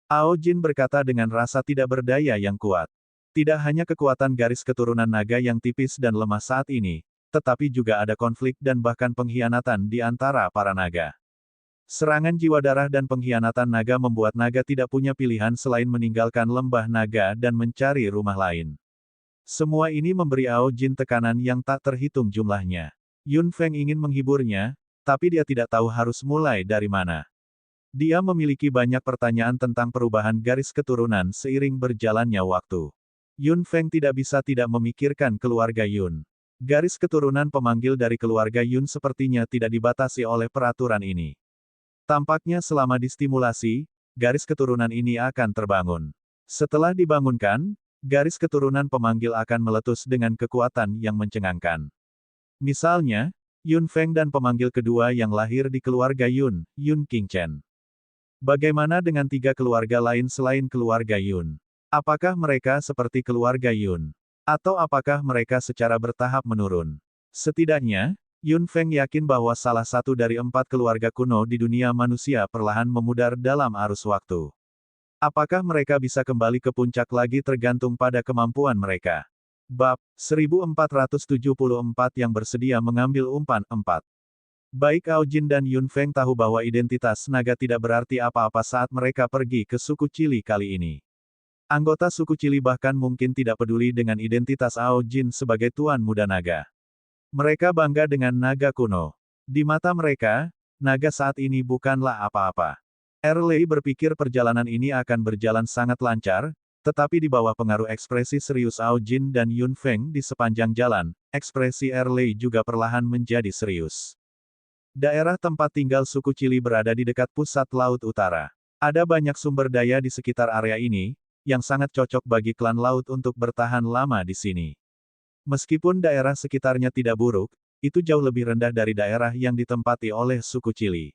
Ao Jin berkata dengan rasa tidak berdaya yang kuat. Tidak hanya kekuatan garis keturunan naga yang tipis dan lemah saat ini, tetapi juga ada konflik dan bahkan pengkhianatan di antara para naga. Serangan jiwa darah dan pengkhianatan naga membuat naga tidak punya pilihan selain meninggalkan lembah naga dan mencari rumah lain. Semua ini memberi Ao Jin tekanan yang tak terhitung jumlahnya. Yun Feng ingin menghiburnya, tapi dia tidak tahu harus mulai dari mana. Dia memiliki banyak pertanyaan tentang perubahan garis keturunan seiring berjalannya waktu. Yun Feng tidak bisa tidak memikirkan keluarga Yun. Garis keturunan pemanggil dari keluarga Yun sepertinya tidak dibatasi oleh peraturan ini. Tampaknya selama distimulasi, garis keturunan ini akan terbangun. Setelah dibangunkan, garis keturunan pemanggil akan meletus dengan kekuatan yang mencengangkan. Misalnya, Yun Feng dan pemanggil kedua yang lahir di keluarga Yun, Yun Qingchen. Bagaimana dengan 3 keluarga lain selain keluarga Yun? Apakah mereka seperti keluarga Yun? Atau apakah mereka secara bertahap menurun? Setidaknya, Yun Feng yakin bahwa salah satu dari 4 keluarga kuno di dunia manusia perlahan memudar dalam arus waktu. Apakah mereka bisa kembali ke puncak lagi tergantung pada kemampuan mereka. Bab 1474 yang bersedia mengambil umpan 4. Baik Ao Jin dan Yun Feng tahu bahwa identitas naga tidak berarti apa-apa saat mereka pergi ke suku Chili kali ini. Anggota suku Chili bahkan mungkin tidak peduli dengan identitas Ao Jin sebagai tuan muda naga. Mereka bangga dengan naga kuno. Di mata mereka, naga saat ini bukanlah apa-apa. Erlei berpikir perjalanan ini akan berjalan sangat lancar, tetapi di bawah pengaruh ekspresi serius Ao Jin dan Yun Feng di sepanjang jalan, ekspresi Erlei juga perlahan menjadi serius. Daerah tempat tinggal suku Chili berada di dekat pusat Laut Utara. Ada banyak sumber daya di sekitar area ini, yang sangat cocok bagi klan laut untuk bertahan lama di sini. Meskipun daerah sekitarnya tidak buruk, itu jauh lebih rendah dari daerah yang ditempati oleh suku Chili.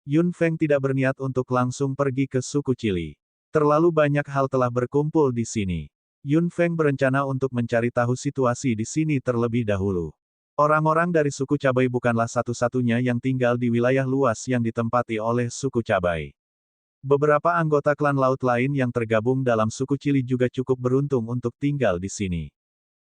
Yun Feng tidak berniat untuk langsung pergi ke suku Chili. Terlalu banyak hal telah berkumpul di sini. Yun Feng berencana untuk mencari tahu situasi di sini terlebih dahulu. Orang-orang dari suku Cabai bukanlah satu-satunya yang tinggal di wilayah luas yang ditempati oleh suku Cabai. Beberapa anggota klan laut lain yang tergabung dalam suku Cili juga cukup beruntung untuk tinggal di sini.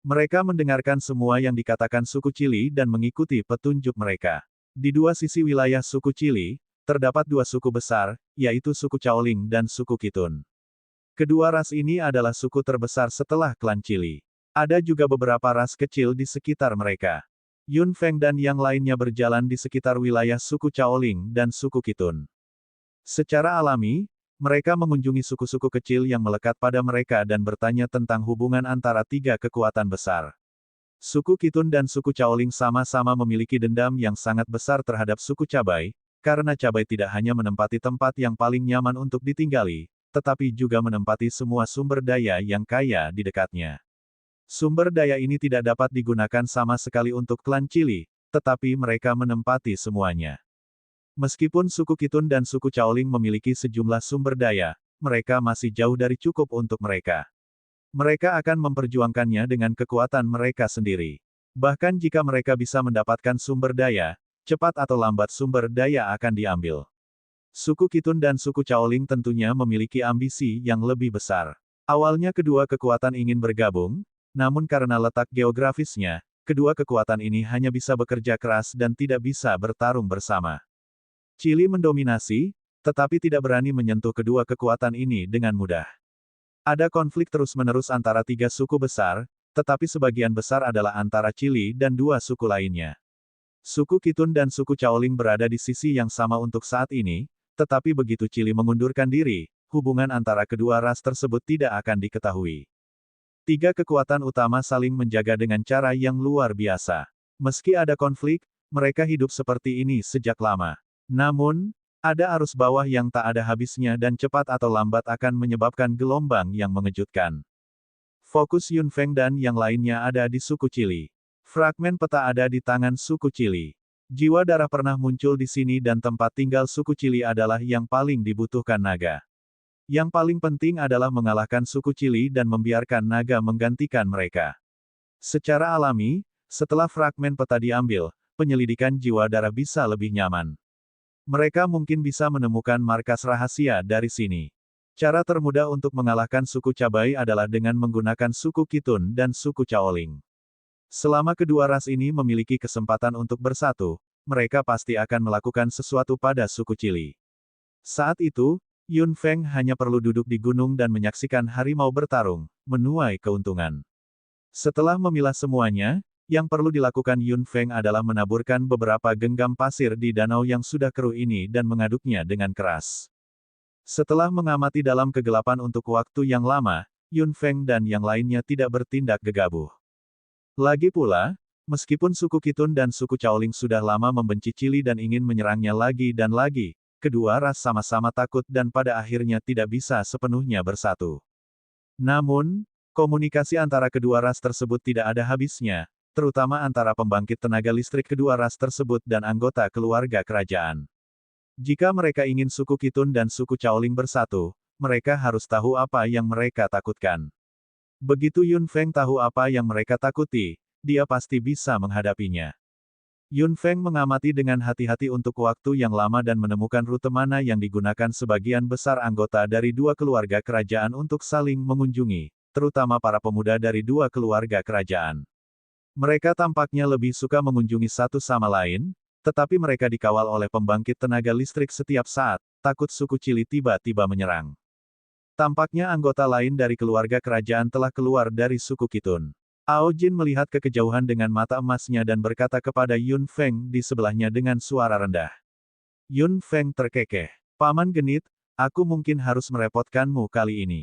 Mereka mendengarkan semua yang dikatakan suku Cili dan mengikuti petunjuk mereka. Di dua sisi wilayah suku Cili, terdapat dua suku besar, yaitu suku Caoling dan suku Kitun. Kedua ras ini adalah suku terbesar setelah klan Cili. Ada juga beberapa ras kecil di sekitar mereka. Yun Feng dan yang lainnya berjalan di sekitar wilayah suku Caoling dan suku Kitun. Secara alami, mereka mengunjungi suku-suku kecil yang melekat pada mereka dan bertanya tentang hubungan antara tiga kekuatan besar. Suku Kitun dan suku Caoling sama-sama memiliki dendam yang sangat besar terhadap suku Cabai, karena Cabai tidak hanya menempati tempat yang paling nyaman untuk ditinggali, tetapi juga menempati semua sumber daya yang kaya di dekatnya. Sumber daya ini tidak dapat digunakan sama sekali untuk klan Cili, tetapi mereka menempati semuanya. Meskipun suku Kitun dan suku Caoling memiliki sejumlah sumber daya, mereka masih jauh dari cukup untuk mereka. Mereka akan memperjuangkannya dengan kekuatan mereka sendiri. Bahkan jika mereka bisa mendapatkan sumber daya, cepat atau lambat sumber daya akan diambil. Suku Kitun dan suku Caoling tentunya memiliki ambisi yang lebih besar. Awalnya kedua kekuatan ingin bergabung, namun karena letak geografisnya, kedua kekuatan ini hanya bisa bekerja keras dan tidak bisa bertarung bersama. Cili mendominasi, tetapi tidak berani menyentuh kedua kekuatan ini dengan mudah. Ada konflik terus-menerus antara tiga suku besar, tetapi sebagian besar adalah antara Cili dan dua suku lainnya. Suku Kitun dan suku Caoling berada di sisi yang sama untuk saat ini, tetapi begitu Cili mengundurkan diri, hubungan antara kedua ras tersebut tidak akan diketahui. Tiga kekuatan utama saling menjaga dengan cara yang luar biasa. Meski ada konflik, mereka hidup seperti ini sejak lama. Namun, ada arus bawah yang tak ada habisnya dan cepat atau lambat akan menyebabkan gelombang yang mengejutkan. Fokus Yun Feng dan yang lainnya ada di suku Cili. Fragmen peta ada di tangan suku Cili. Jiwa darah pernah muncul di sini dan tempat tinggal suku Cili adalah yang paling dibutuhkan naga. Yang paling penting adalah mengalahkan suku Cili dan membiarkan naga menggantikan mereka. Secara alami, setelah fragmen peta diambil, penyelidikan jiwa darah bisa lebih nyaman. Mereka mungkin bisa menemukan markas rahasia dari sini. Cara termudah untuk mengalahkan suku Cabai adalah dengan menggunakan suku Kitun dan suku Caoling. Selama kedua ras ini memiliki kesempatan untuk bersatu, mereka pasti akan melakukan sesuatu pada suku Cili. Saat itu, Yun Feng hanya perlu duduk di gunung dan menyaksikan harimau bertarung, menuai keuntungan. Setelah memilah semuanya, yang perlu dilakukan Yun Feng adalah menaburkan beberapa genggam pasir di danau yang sudah keruh ini dan mengaduknya dengan keras. Setelah mengamati dalam kegelapan untuk waktu yang lama, Yun Feng dan yang lainnya tidak bertindak gegabah. Lagi pula, meskipun suku Kitun dan suku Caoling sudah lama membenci Cili dan ingin menyerangnya lagi dan lagi, kedua ras sama-sama takut dan pada akhirnya tidak bisa sepenuhnya bersatu. Namun, komunikasi antara kedua ras tersebut tidak ada habisnya, terutama antara pembangkit tenaga listrik kedua ras tersebut dan anggota keluarga kerajaan. Jika mereka ingin suku Kitun dan suku Caoling bersatu, mereka harus tahu apa yang mereka takutkan. Begitu Yun Feng tahu apa yang mereka takuti, dia pasti bisa menghadapinya. Yun Feng mengamati dengan hati-hati untuk waktu yang lama dan menemukan rute mana yang digunakan sebagian besar anggota dari dua keluarga kerajaan untuk saling mengunjungi, terutama para pemuda dari dua keluarga kerajaan. Mereka tampaknya lebih suka mengunjungi satu sama lain, tetapi mereka dikawal oleh pembangkit tenaga listrik setiap saat, takut suku Cili tiba-tiba menyerang. Tampaknya anggota lain dari keluarga kerajaan telah keluar dari suku Kitun. Ao Jin melihat ke kejauhan dengan mata emasnya dan berkata kepada Yun Feng di sebelahnya dengan suara rendah. Yun Feng terkekeh. Paman Genit, aku mungkin harus merepotkanmu kali ini.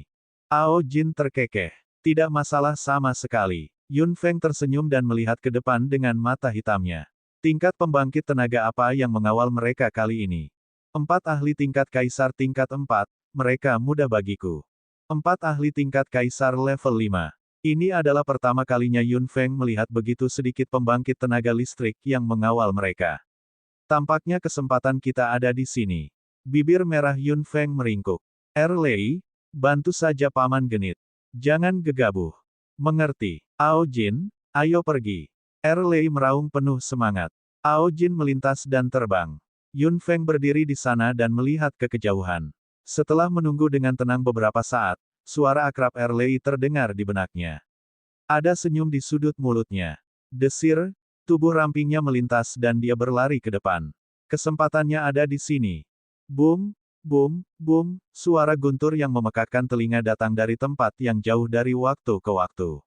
Ao Jin terkekeh. Tidak masalah sama sekali. Yun Feng tersenyum dan melihat ke depan dengan mata hitamnya. Tingkat pembangkit tenaga apa yang mengawal mereka kali ini? 4 ahli tingkat kaisar tingkat 4, mereka mudah bagiku. 4 ahli tingkat kaisar level 5. Ini adalah pertama kalinya Yun Feng melihat begitu sedikit pembangkit tenaga listrik yang mengawal mereka. Tampaknya kesempatan kita ada di sini. Bibir merah Yun Feng meringkuk. Erlei, bantu saja Paman Genit. Jangan gegabah. Mengerti. Ao Jin, ayo pergi. Erlei meraung penuh semangat. Ao Jin melintas dan terbang. Yun Feng berdiri di sana dan melihat ke kejauhan. Setelah menunggu dengan tenang beberapa saat, suara akrab Erlei terdengar di benaknya. Ada senyum di sudut mulutnya. Desir, tubuh rampingnya melintas dan dia berlari ke depan. Kesempatannya ada di sini. Boom, boom, boom, suara guntur yang memekakkan telinga datang dari tempat yang jauh dari waktu ke waktu.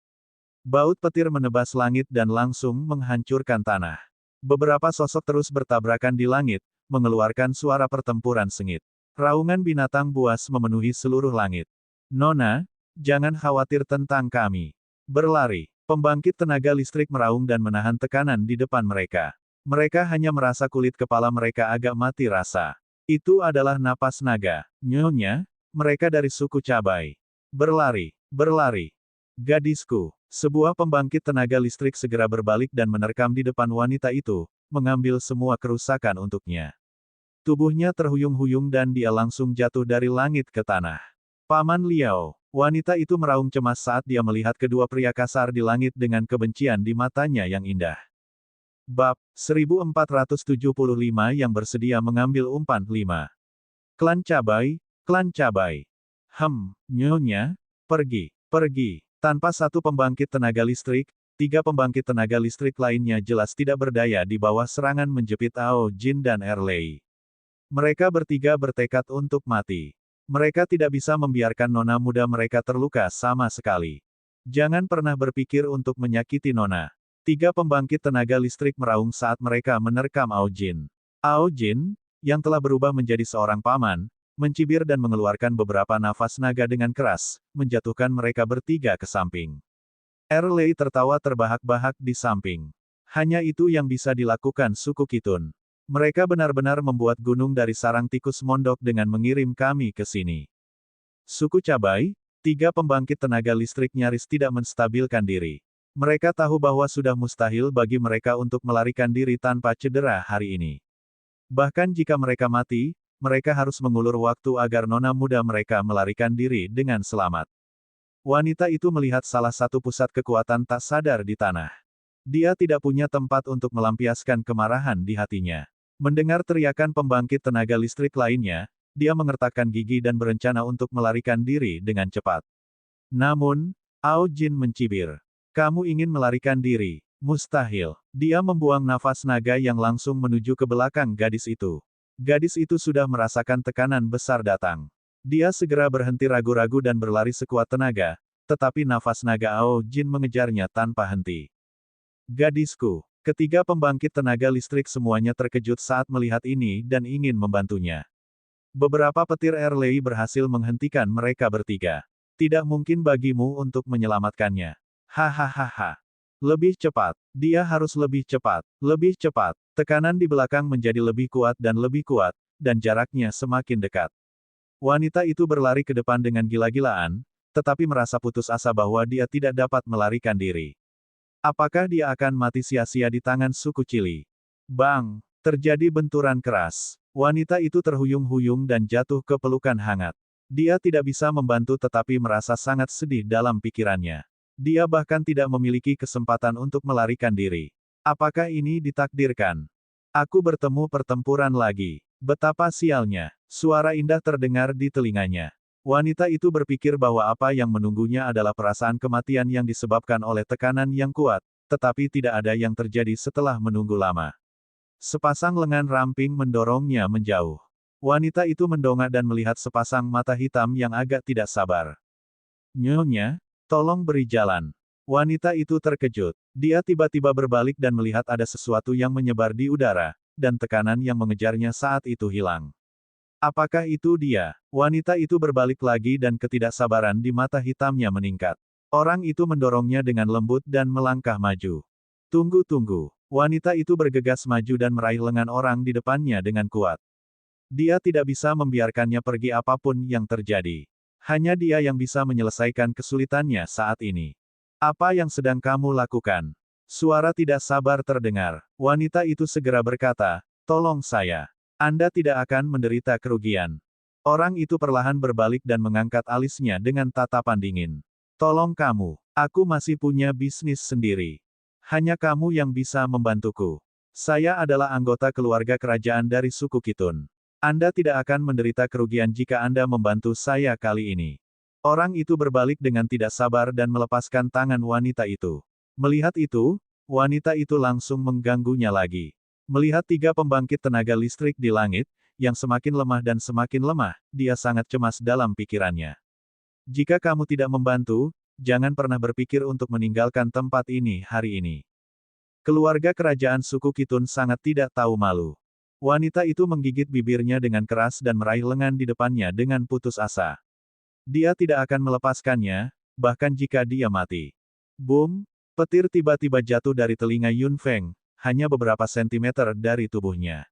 Baut petir menebas langit dan langsung menghancurkan tanah. Beberapa sosok terus bertabrakan di langit, mengeluarkan suara pertempuran sengit. Raungan binatang buas memenuhi seluruh langit. Nona, jangan khawatir tentang kami. Berlari. Pembangkit tenaga listrik meraung dan menahan tekanan di depan mereka. Mereka hanya merasa kulit kepala mereka agak mati rasa. Itu adalah napas naga. Nyonya, mereka dari suku cabai. Berlari, berlari. Gadisku. Sebuah pembangkit tenaga listrik segera berbalik dan menerkam di depan wanita itu, mengambil semua kerusakan untuknya. Tubuhnya terhuyung-huyung dan dia langsung jatuh dari langit ke tanah. Paman Liao. Wanita itu meraung cemas saat dia melihat kedua pria kasar di langit dengan kebencian di matanya yang indah. Bab 1475 yang bersedia mengambil umpan 5. Klan Cabai, Klan Cabai. Nyonya, pergi, pergi. Tanpa satu pembangkit tenaga listrik, 3 pembangkit tenaga listrik lainnya jelas tidak berdaya di bawah serangan menjepit Ao Jin dan Erlei. Mereka bertiga bertekad untuk mati. Mereka tidak bisa membiarkan nona muda mereka terluka sama sekali. Jangan pernah berpikir untuk menyakiti nona. 3 pembangkit tenaga listrik meraung saat mereka menerkam Ao Jin. Ao Jin, yang telah berubah menjadi seorang paman, mencibir dan mengeluarkan beberapa nafas naga dengan keras, menjatuhkan mereka bertiga ke samping. Erlei tertawa terbahak-bahak di samping. Hanya itu yang bisa dilakukan suku Kitun. Mereka benar-benar membuat gunung dari sarang tikus mondok dengan mengirim kami ke sini. Suku Cabai, 3 pembangkit tenaga listrik nyaris tidak menstabilkan diri. Mereka tahu bahwa sudah mustahil bagi mereka untuk melarikan diri tanpa cedera hari ini. Bahkan jika mereka mati, mereka harus mengulur waktu agar nona muda mereka melarikan diri dengan selamat. Wanita itu melihat salah satu pusat kekuatan tak sadar di tanah. Dia tidak punya tempat untuk melampiaskan kemarahan di hatinya. Mendengar teriakan pembangkit tenaga listrik lainnya, dia mengertakkan gigi dan berencana untuk melarikan diri dengan cepat. Namun, Ao Jin mencibir. Kamu ingin melarikan diri? Mustahil. Dia membuang nafas naga yang langsung menuju ke belakang gadis itu. Gadis itu sudah merasakan tekanan besar datang. Dia segera berhenti ragu-ragu dan berlari sekuat tenaga, tetapi nafas naga Ao Jin mengejarnya tanpa henti. Gadisku. Ketiga pembangkit tenaga listrik semuanya terkejut saat melihat ini dan ingin membantunya. Beberapa petir Erlei berhasil menghentikan mereka bertiga. Tidak mungkin bagimu untuk menyelamatkannya. Hahaha. Lebih cepat. Dia harus lebih cepat. Lebih cepat. Tekanan di belakang menjadi lebih kuat, dan jaraknya semakin dekat. Wanita itu berlari ke depan dengan gila-gilaan, tetapi merasa putus asa bahwa dia tidak dapat melarikan diri. Apakah dia akan mati sia-sia di tangan suku Cili? Bang! Terjadi benturan keras. Wanita itu terhuyung-huyung dan jatuh ke pelukan hangat. Dia tidak bisa membantu tetapi merasa sangat sedih dalam pikirannya. Dia bahkan tidak memiliki kesempatan untuk melarikan diri. Apakah ini ditakdirkan? Aku bertemu pertempuran lagi. Betapa sialnya. Suara indah terdengar di telinganya. Wanita itu berpikir bahwa apa yang menunggunya adalah perasaan kematian yang disebabkan oleh tekanan yang kuat, tetapi tidak ada yang terjadi setelah menunggu lama. Sepasang lengan ramping mendorongnya menjauh. Wanita itu mendongak dan melihat sepasang mata hitam yang agak tidak sabar. Nyonya, tolong beri jalan. Wanita itu terkejut. Dia tiba-tiba berbalik dan melihat ada sesuatu yang menyebar di udara, dan tekanan yang mengejarnya saat itu hilang. Apakah itu dia? Wanita itu berbalik lagi dan ketidaksabaran di mata hitamnya meningkat. Orang itu mendorongnya dengan lembut dan melangkah maju. Tunggu. Wanita itu bergegas maju dan meraih lengan orang di depannya dengan kuat. Dia tidak bisa membiarkannya pergi apapun yang terjadi. Hanya dia yang bisa menyelesaikan kesulitannya saat ini. Apa yang sedang kamu lakukan? Suara tidak sabar terdengar. Wanita itu segera berkata, tolong saya. Anda tidak akan menderita kerugian. Orang itu perlahan berbalik dan mengangkat alisnya dengan tatapan dingin. Tolong kamu. Aku masih punya bisnis sendiri. Hanya kamu yang bisa membantuku. Saya adalah anggota keluarga kerajaan dari suku Kitun. Anda tidak akan menderita kerugian jika Anda membantu saya kali ini. Orang itu berbalik dengan tidak sabar dan melepaskan tangan wanita itu. Melihat itu, wanita itu langsung mengganggunya lagi. Melihat 3 pembangkit tenaga listrik di langit, yang semakin lemah dan semakin lemah, dia sangat cemas dalam pikirannya. Jika kamu tidak membantu, jangan pernah berpikir untuk meninggalkan tempat ini hari ini. Keluarga kerajaan suku Kitun sangat tidak tahu malu. Wanita itu menggigit bibirnya dengan keras dan meraih lengan di depannya dengan putus asa. Dia tidak akan melepaskannya, bahkan jika dia mati. Boom! Petir tiba-tiba jatuh dari telinga Yun Feng, hanya beberapa sentimeter dari tubuhnya.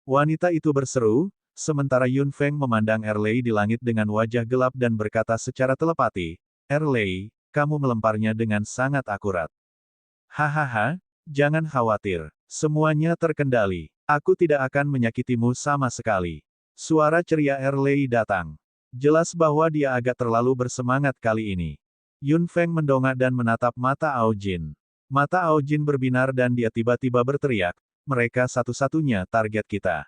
Wanita itu berseru, sementara Yun Feng memandang Erlei di langit dengan wajah gelap dan berkata secara telepati, "Erlei, kamu melemparnya dengan sangat akurat." "Hahaha, jangan khawatir. Semuanya terkendali. Aku tidak akan menyakitimu sama sekali." Suara ceria Erlei datang. Jelas bahwa dia agak terlalu bersemangat kali ini. Yun Feng mendongak dan menatap mata Ao Jin. Mata Ao Jin berbinar dan dia tiba-tiba berteriak, "Mereka satu-satunya target kita.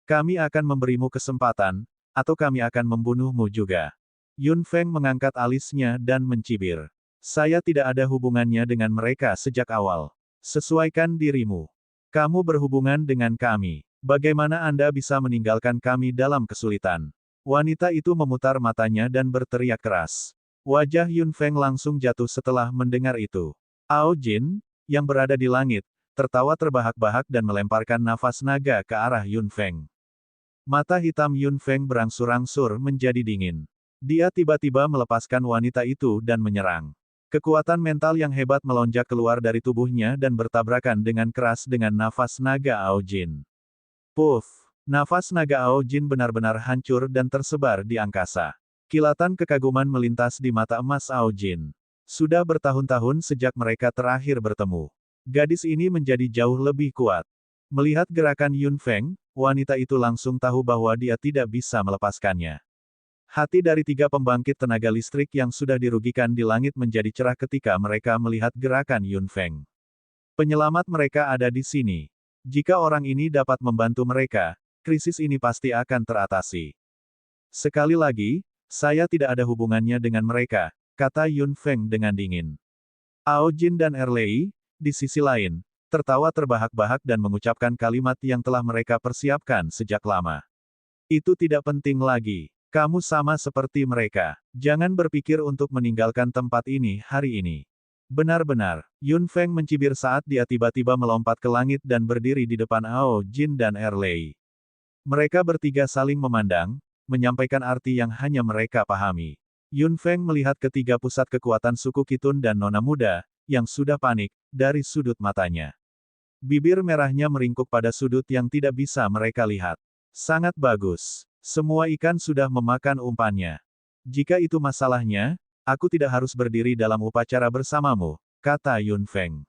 Kami akan memberimu kesempatan, atau kami akan membunuhmu juga." Yun Feng mengangkat alisnya dan mencibir. "Saya tidak ada hubungannya dengan mereka sejak awal. Sesuaikan dirimu. Kamu berhubungan dengan kami. Bagaimana Anda bisa meninggalkan kami dalam kesulitan?" Wanita itu memutar matanya dan berteriak keras. Wajah Yun Feng langsung jatuh setelah mendengar itu. Ao Jin, yang berada di langit, tertawa terbahak-bahak dan melemparkan nafas naga ke arah Yun Feng. Mata hitam Yun Feng berangsur-angsur menjadi dingin. Dia tiba-tiba melepaskan wanita itu dan menyerang. Kekuatan mental yang hebat melonjak keluar dari tubuhnya dan bertabrakan dengan keras dengan nafas naga Ao Jin. Puff! Nafas naga Ao Jin benar-benar hancur dan tersebar di angkasa. Kilatan kekaguman melintas di mata emas Ao Jin. Sudah bertahun-tahun sejak mereka terakhir bertemu. Gadis ini menjadi jauh lebih kuat. Melihat gerakan Yun Feng, wanita itu langsung tahu bahwa dia tidak bisa melepaskannya. Hati dari 3 pembangkit tenaga listrik yang sudah dirugikan di langit menjadi cerah ketika mereka melihat gerakan Yun Feng. Penyelamat mereka ada di sini. Jika orang ini dapat membantu mereka, krisis ini pasti akan teratasi. Sekali lagi, saya tidak ada hubungannya dengan mereka, kata Yun Feng dengan dingin. Ao Jin dan Erlei, di sisi lain, tertawa terbahak-bahak dan mengucapkan kalimat yang telah mereka persiapkan sejak lama. Itu tidak penting lagi. Kamu sama seperti mereka. Jangan berpikir untuk meninggalkan tempat ini hari ini. Benar-benar, Yun Feng mencibir saat dia tiba-tiba melompat ke langit dan berdiri di depan Ao Jin dan Erlei. Mereka bertiga saling memandang, menyampaikan arti yang hanya mereka pahami. Yun Feng melihat ketiga pusat kekuatan suku Kitun dan Nona Muda, yang sudah panik, dari sudut matanya. Bibir merahnya meringkuk pada sudut yang tidak bisa mereka lihat. Sangat bagus. Semua ikan sudah memakan umpannya. Jika itu masalahnya, aku tidak harus berdiri dalam upacara bersamamu, kata Yun Feng.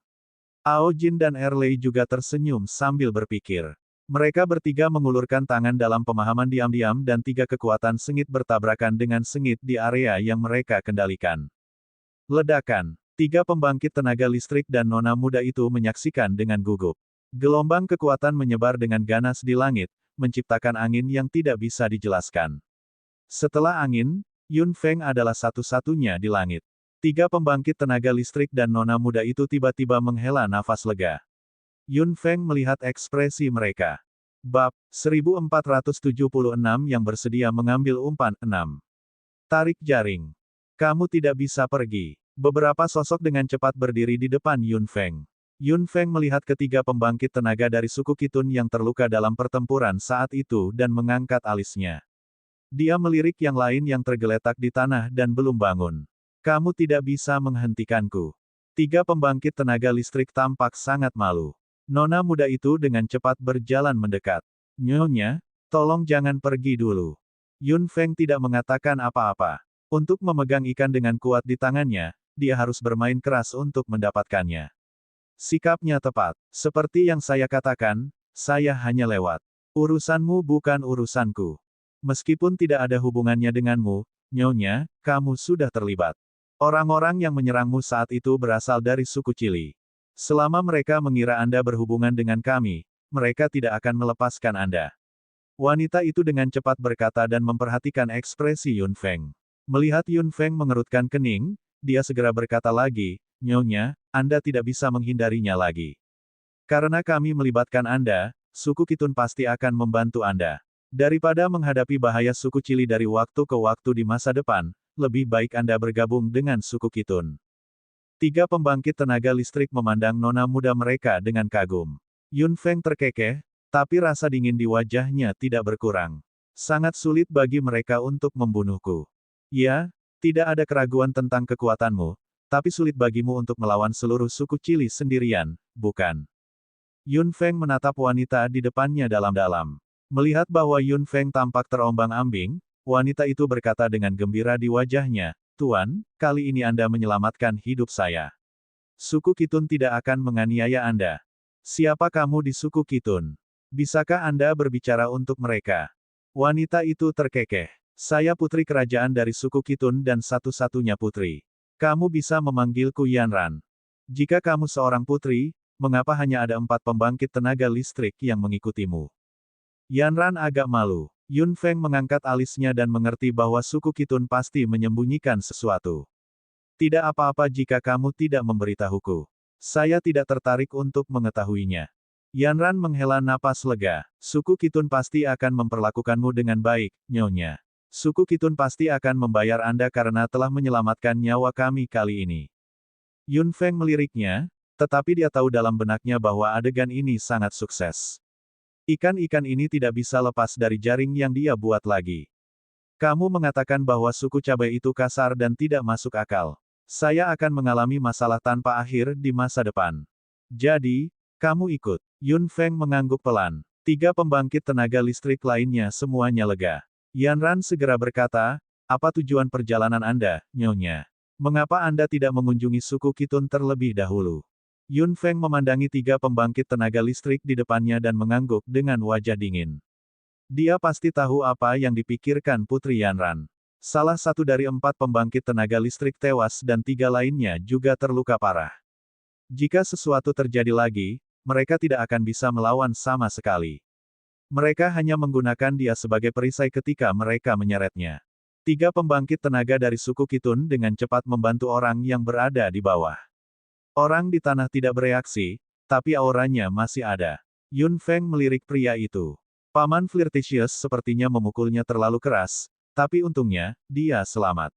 Ao Jin dan Erlei juga tersenyum sambil berpikir. Mereka bertiga mengulurkan tangan dalam pemahaman diam-diam dan 3 kekuatan sengit bertabrakan dengan sengit di area yang mereka kendalikan. Ledakan. 3 pembangkit tenaga listrik dan Nona Muda itu menyaksikan dengan gugup. Gelombang kekuatan menyebar dengan ganas di langit, menciptakan angin yang tidak bisa dijelaskan. Setelah angin, Yun Feng adalah satu-satunya di langit. 3 pembangkit tenaga listrik dan Nona Muda itu tiba-tiba menghela nafas lega. Yun Feng melihat ekspresi mereka. Bab 1476 yang bersedia mengambil umpan 6. Tarik jaring. Kamu tidak bisa pergi. Beberapa sosok dengan cepat berdiri di depan Yun Feng. Yun Feng melihat ketiga pembangkit tenaga dari suku Kitun yang terluka dalam pertempuran saat itu dan mengangkat alisnya. Dia melirik yang lain yang tergeletak di tanah dan belum bangun. Kamu tidak bisa menghentikanku. 3 pembangkit tenaga listrik tampak sangat malu. Nona Muda itu dengan cepat berjalan mendekat. Nyonya, tolong jangan pergi dulu. Yun Feng tidak mengatakan apa-apa. Untuk memegang ikan dengan kuat di tangannya, dia harus bermain keras untuk mendapatkannya. Sikapnya tepat. Seperti yang saya katakan, saya hanya lewat. Urusanmu bukan urusanku. Meskipun tidak ada hubungannya denganmu, Nyonya, kamu sudah terlibat. Orang-orang yang menyerangmu saat itu berasal dari suku Cili. Selama mereka mengira Anda berhubungan dengan kami, mereka tidak akan melepaskan Anda. Wanita itu dengan cepat berkata dan memperhatikan ekspresi Yun Feng. Melihat Yun Feng mengerutkan kening, dia segera berkata lagi, "Nyonya, Anda tidak bisa menghindarinya lagi. Karena kami melibatkan Anda, suku Kitun pasti akan membantu Anda. Daripada menghadapi bahaya suku Cili dari waktu ke waktu di masa depan, lebih baik Anda bergabung dengan suku Kitun." Tiga pembangkit tenaga listrik memandang nona muda mereka dengan kagum. Yun Feng terkekeh, tapi rasa dingin di wajahnya tidak berkurang. Sangat sulit bagi mereka untuk membunuhku. Ya, tidak ada keraguan tentang kekuatanmu, tapi sulit bagimu untuk melawan seluruh suku Cili sendirian, bukan? Yun Feng menatap wanita di depannya dalam-dalam. Melihat bahwa Yun Feng tampak terombang-ambing, wanita itu berkata dengan gembira di wajahnya, "Tuan, kali ini Anda menyelamatkan hidup saya. Suku Kitun tidak akan menganiaya Anda. Siapa kamu di suku Kitun? Bisakah Anda berbicara untuk mereka?" Wanita itu terkekeh. "Saya putri kerajaan dari suku Kitun dan satu-satunya putri. Kamu bisa memanggilku Yanran. Jika kamu seorang putri, mengapa hanya ada 4 pembangkit tenaga listrik yang mengikutimu?" Yanran agak malu. Yun Feng mengangkat alisnya dan mengerti bahwa suku Kitun pasti menyembunyikan sesuatu. "Tidak apa-apa jika kamu tidak memberitahuku. Saya tidak tertarik untuk mengetahuinya." Yanran menghela napas lega. "Suku Kitun pasti akan memperlakukanmu dengan baik, Nyonya. Suku Kitun pasti akan membayar Anda karena telah menyelamatkan nyawa kami kali ini." Yun Feng meliriknya, tetapi dia tahu dalam benaknya bahwa adegan ini sangat sukses. Ikan-ikan ini tidak bisa lepas dari jaring yang dia buat lagi. "Kamu mengatakan bahwa suku cabai itu kasar dan tidak masuk akal. Saya akan mengalami masalah tanpa akhir di masa depan. Jadi, kamu ikut." Yun Feng mengangguk pelan. Tiga pembangkit tenaga listrik lainnya semuanya lega. Yanran segera berkata, "Apa tujuan perjalanan Anda, Nyonya? Mengapa Anda tidak mengunjungi suku Kitun terlebih dahulu?" Yun Feng memandangi tiga pembangkit tenaga listrik di depannya dan mengangguk dengan wajah dingin. Dia pasti tahu apa yang dipikirkan Putri Yanran. Salah satu dari 4 pembangkit tenaga listrik tewas dan 3 lainnya juga terluka parah. Jika sesuatu terjadi lagi, mereka tidak akan bisa melawan sama sekali. Mereka hanya menggunakan dia sebagai perisai ketika mereka menyeretnya. Tiga pembangkit tenaga dari suku Kitun dengan cepat membantu orang yang berada di bawah. Orang di tanah tidak bereaksi, tapi auranya masih ada. Yun Feng melirik pria itu. Paman flirtatious sepertinya memukulnya terlalu keras, tapi untungnya, dia selamat.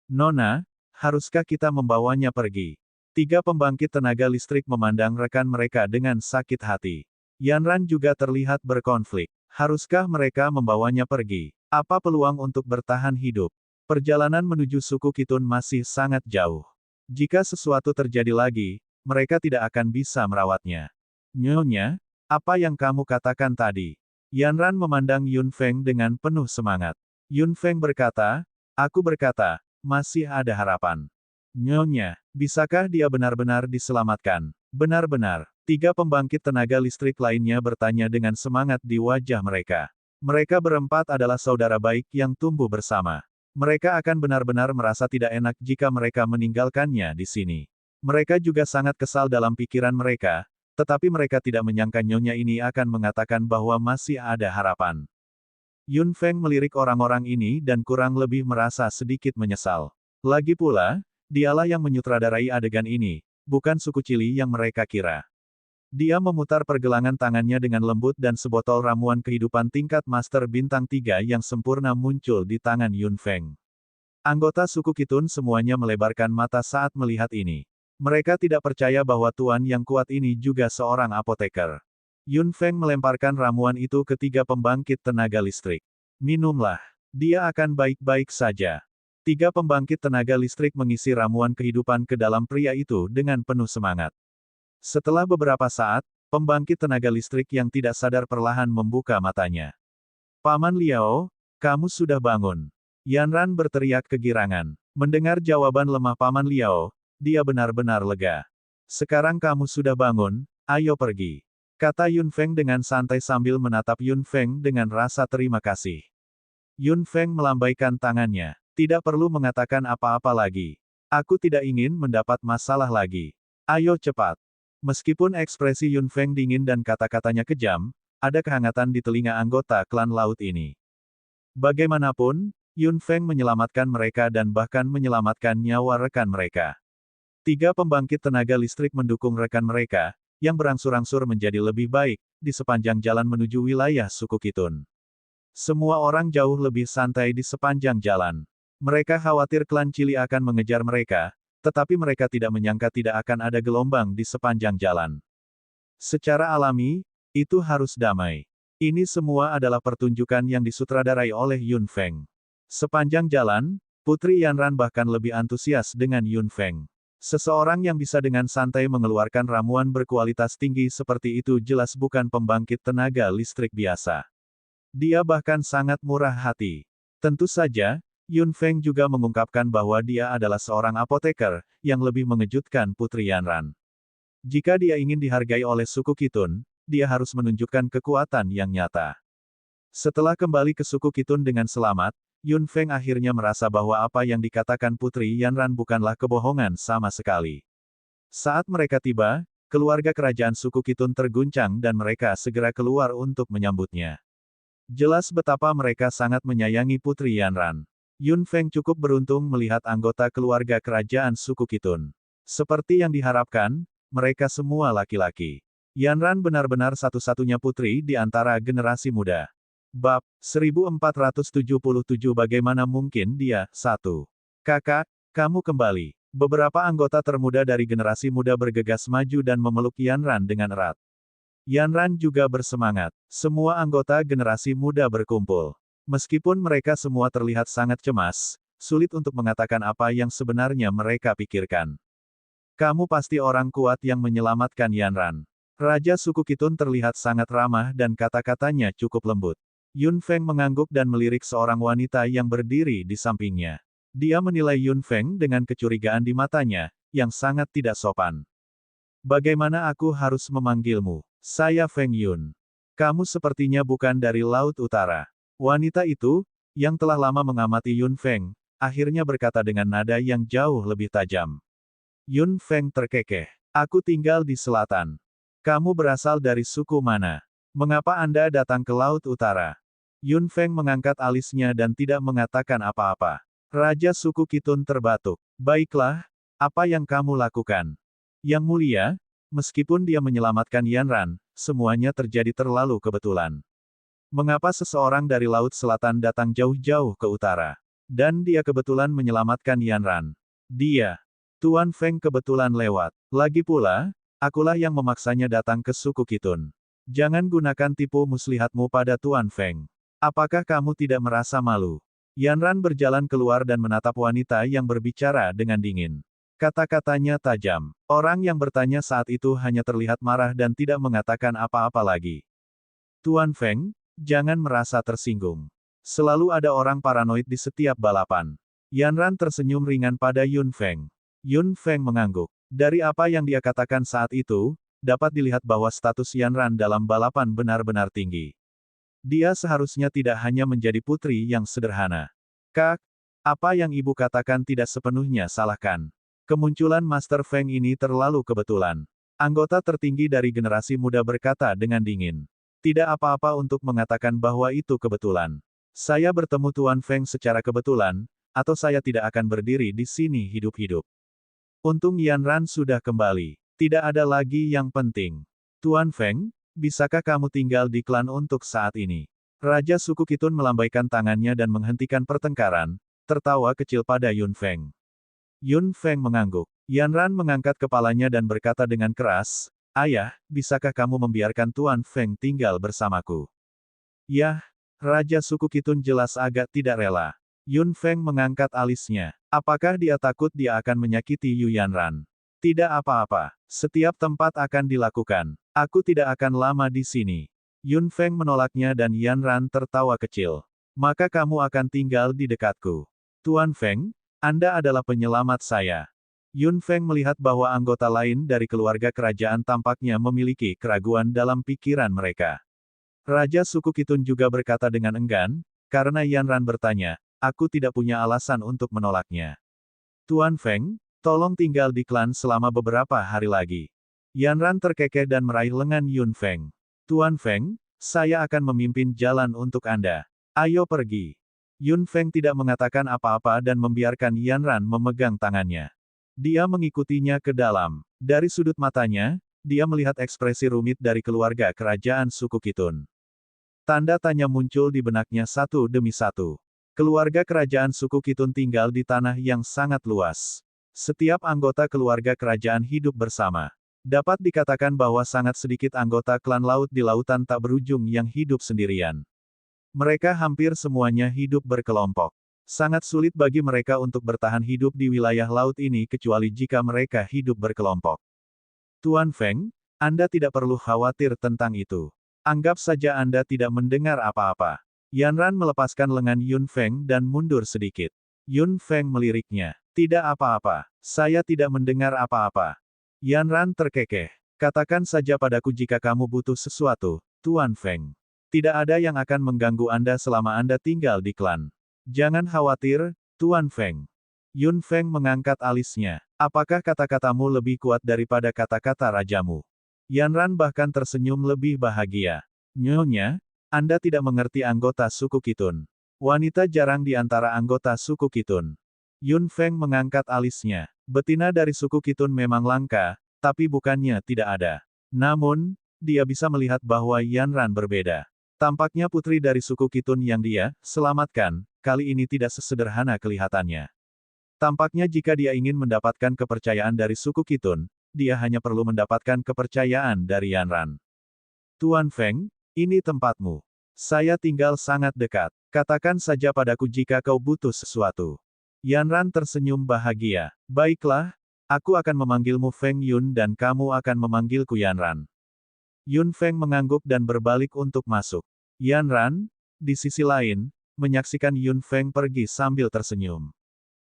"Nona, haruskah kita membawanya pergi?" Tiga pembangkit tenaga listrik memandang rekan mereka dengan sakit hati. Yanran juga terlihat berkonflik. Haruskah mereka membawanya pergi? Apa peluang untuk bertahan hidup? Perjalanan menuju suku Kitun masih sangat jauh. Jika sesuatu terjadi lagi, mereka tidak akan bisa merawatnya. "Nyonya, apa yang kamu katakan tadi?" Yanran memandang Yun Feng dengan penuh semangat. Yun Feng berkata, "Aku berkata, masih ada harapan. Nyonya, bisakah dia benar-benar diselamatkan?" "Benar-benar." Tiga pembangkit tenaga listrik lainnya bertanya dengan semangat di wajah mereka. Mereka berempat adalah saudara baik yang tumbuh bersama. Mereka akan benar-benar merasa tidak enak jika mereka meninggalkannya di sini. Mereka juga sangat kesal dalam pikiran mereka, tetapi mereka tidak menyangka nyonya ini akan mengatakan bahwa masih ada harapan. Yun Feng melirik orang-orang ini dan kurang lebih merasa sedikit menyesal. Lagi pula, dialah yang menyutradarai adegan ini, bukan suku Cili yang mereka kira. Dia memutar pergelangan tangannya dengan lembut dan sebotol ramuan kehidupan tingkat Master Bintang 3 yang sempurna muncul di tangan Yun Feng. Anggota suku Kitun semuanya melebarkan mata saat melihat ini. Mereka tidak percaya bahwa tuan yang kuat ini juga seorang apoteker. Yun Feng melemparkan ramuan itu ke tiga pembangkit tenaga listrik. "Minumlah. Dia akan baik-baik saja." Tiga pembangkit tenaga listrik mengisi ramuan kehidupan ke dalam pria itu dengan penuh semangat. Setelah beberapa saat, pembangkit tenaga listrik yang tidak sadar perlahan membuka matanya. "Paman Liao, kamu sudah bangun." Yanran berteriak kegirangan. Mendengar jawaban lemah Paman Liao, dia benar-benar lega. "Sekarang kamu sudah bangun, ayo pergi," kata Yun Feng dengan santai sambil menatap Yun Feng dengan rasa terima kasih. Yun Feng melambaikan tangannya. "Tidak perlu mengatakan apa-apa lagi. Aku tidak ingin mendapat masalah lagi. Ayo cepat." Meskipun ekspresi Yun Feng dingin dan kata-katanya kejam, ada kehangatan di telinga anggota klan laut ini. Bagaimanapun, Yun Feng menyelamatkan mereka dan bahkan menyelamatkan nyawa rekan mereka. 3 pembangkit tenaga listrik mendukung rekan mereka, yang berangsur-angsur menjadi lebih baik, di sepanjang jalan menuju wilayah suku Kitun. Semua orang jauh lebih santai di sepanjang jalan. Mereka khawatir klan Cili akan mengejar mereka, tetapi mereka tidak menyangka tidak akan ada gelombang di sepanjang jalan. Secara alami, itu harus damai. Ini semua adalah pertunjukan yang disutradarai oleh Yun Feng. Sepanjang jalan, Putri Yanran bahkan lebih antusias dengan Yun Feng. Seseorang yang bisa dengan santai mengeluarkan ramuan berkualitas tinggi seperti itu jelas bukan pembangkit tenaga listrik biasa. Dia bahkan sangat murah hati. Tentu saja, Yun Feng juga mengungkapkan bahwa dia adalah seorang apoteker, yang lebih mengejutkan Putri Yanran. Jika dia ingin dihargai oleh suku Kitun, dia harus menunjukkan kekuatan yang nyata. Setelah kembali ke suku Kitun dengan selamat, Yun Feng akhirnya merasa bahwa apa yang dikatakan Putri Yanran bukanlah kebohongan sama sekali. Saat mereka tiba, keluarga kerajaan suku Kitun terguncang dan mereka segera keluar untuk menyambutnya. Jelas betapa mereka sangat menyayangi Putri Yanran. Yun Feng cukup beruntung melihat anggota keluarga kerajaan suku Kitun. Seperti yang diharapkan, mereka semua laki-laki. Yanran benar-benar satu-satunya putri di antara generasi muda. Bab 1477 Bagaimana mungkin dia, 1. Kakak, kamu kembali. Beberapa anggota termuda dari generasi muda bergegas maju dan memeluk Yanran dengan erat. Yanran juga bersemangat. Semua anggota generasi muda berkumpul. Meskipun mereka semua terlihat sangat cemas, sulit untuk mengatakan apa yang sebenarnya mereka pikirkan. Kamu pasti orang kuat yang menyelamatkan Yanran. Raja suku Kitun terlihat sangat ramah dan kata-katanya cukup lembut. Yun Feng mengangguk dan melirik seorang wanita yang berdiri di sampingnya. Dia menilai Yun Feng dengan kecurigaan di matanya, yang sangat tidak sopan. Bagaimana aku harus memanggilmu? Saya Feng Yun. Kamu sepertinya bukan dari Laut Utara. Wanita itu, yang telah lama mengamati Yun Feng, akhirnya berkata dengan nada yang jauh lebih tajam. Yun Feng terkekeh. Aku tinggal di selatan. Kamu berasal dari suku mana? Mengapa Anda datang ke Laut Utara? Yun Feng mengangkat alisnya dan tidak mengatakan apa-apa. Raja suku Kitun terbatuk. Baiklah, apa yang kamu lakukan? Yang mulia, meskipun dia menyelamatkan Yanran, semuanya terjadi terlalu kebetulan. Mengapa seseorang dari Laut Selatan datang jauh-jauh ke utara? Dan dia kebetulan menyelamatkan Yanran. Dia, Tuan Feng kebetulan lewat. Lagi pula, akulah yang memaksanya datang ke suku Kitun. Jangan gunakan tipu muslihatmu pada Tuan Feng. Apakah kamu tidak merasa malu? Yanran berjalan keluar dan menatap wanita yang berbicara dengan dingin. Kata-katanya tajam. Orang yang bertanya saat itu hanya terlihat marah dan tidak mengatakan apa-apa lagi. Tuan Feng, jangan merasa tersinggung. Selalu ada orang paranoid di setiap balapan. Yanran tersenyum ringan pada Yun Feng. Yun Feng mengangguk. Dari apa yang dia katakan saat itu, dapat dilihat bahwa status Yanran dalam balapan benar-benar tinggi. Dia seharusnya tidak hanya menjadi putri yang sederhana. Kak, apa yang ibu katakan tidak sepenuhnya salahkan. Kemunculan Master Feng ini terlalu kebetulan. Anggota tertinggi dari generasi muda berkata dengan dingin. Tidak apa-apa untuk mengatakan bahwa itu kebetulan. Saya bertemu Tuan Feng secara kebetulan, atau saya tidak akan berdiri di sini hidup-hidup. Untung Yanran sudah kembali. Tidak ada lagi yang penting. Tuan Feng, bisakah kamu tinggal di klan untuk saat ini? Raja suku Kitun melambaikan tangannya dan menghentikan pertengkaran, tertawa kecil pada Yun Feng. Yun Feng mengangguk. Yanran mengangkat kepalanya dan berkata dengan keras, Ayah, bisakah kamu membiarkan Tuan Feng tinggal bersamaku? Yah, Raja suku Kitun jelas agak tidak rela. Yun Feng mengangkat alisnya. Apakah dia takut dia akan menyakiti Yu Yanran? Tidak apa-apa. Setiap tempat akan dilakukan. Aku tidak akan lama di sini. Yun Feng menolaknya dan Yanran tertawa kecil. Maka kamu akan tinggal di dekatku. Tuan Feng, Anda adalah penyelamat saya. Yun Feng melihat bahwa anggota lain dari keluarga kerajaan tampaknya memiliki keraguan dalam pikiran mereka. Raja suku Kitun juga berkata dengan enggan, karena Yanran bertanya, aku tidak punya alasan untuk menolaknya. Tuan Feng, tolong tinggal di klan selama beberapa hari lagi. Yanran terkekeh dan meraih lengan Yun Feng. Tuan Feng, saya akan memimpin jalan untuk Anda. Ayo pergi. Yun Feng tidak mengatakan apa-apa dan membiarkan Yanran memegang tangannya. Dia mengikutinya ke dalam. Dari sudut matanya, dia melihat ekspresi rumit dari keluarga kerajaan suku Kitun. Tanda tanya muncul di benaknya satu demi satu. Keluarga kerajaan suku Kitun tinggal di tanah yang sangat luas. Setiap anggota keluarga kerajaan hidup bersama. Dapat dikatakan bahwa sangat sedikit anggota klan laut di lautan tak berujung yang hidup sendirian. Mereka hampir semuanya hidup berkelompok. Sangat sulit bagi mereka untuk bertahan hidup di wilayah laut ini kecuali jika mereka hidup berkelompok. Tuan Feng, Anda tidak perlu khawatir tentang itu. Anggap saja Anda tidak mendengar apa-apa. Yanran melepaskan lengan Yun Feng dan mundur sedikit. Yun Feng meliriknya. Tidak apa-apa. Saya tidak mendengar apa-apa. Yanran terkekeh. Katakan saja padaku jika kamu butuh sesuatu, Tuan Feng. Tidak ada yang akan mengganggu Anda selama Anda tinggal di klan. Jangan khawatir, Tuan Feng. Yun Feng mengangkat alisnya. Apakah kata-katamu lebih kuat daripada kata-kata rajamu? Yanran bahkan tersenyum lebih bahagia. Nyonya, Anda tidak mengerti anggota suku Kitun. Wanita jarang di antara anggota suku Kitun. Yun Feng mengangkat alisnya. Betina dari suku Kitun memang langka, tapi bukannya tidak ada. Namun, dia bisa melihat bahwa Yanran berbeda. Tampaknya putri dari suku Kitun yang dia selamatkan, kali ini tidak sesederhana kelihatannya. Tampaknya jika dia ingin mendapatkan kepercayaan dari suku Kitun, dia hanya perlu mendapatkan kepercayaan dari Yanran. Tuan Feng, ini tempatmu. Saya tinggal sangat dekat. Katakan saja padaku jika kau butuh sesuatu. Yanran tersenyum bahagia. Baiklah, aku akan memanggilmu Feng Yun dan kamu akan memanggilku Yanran. Yun Feng mengangguk dan berbalik untuk masuk. Yanran, di sisi lain, menyaksikan Yun Feng pergi sambil tersenyum.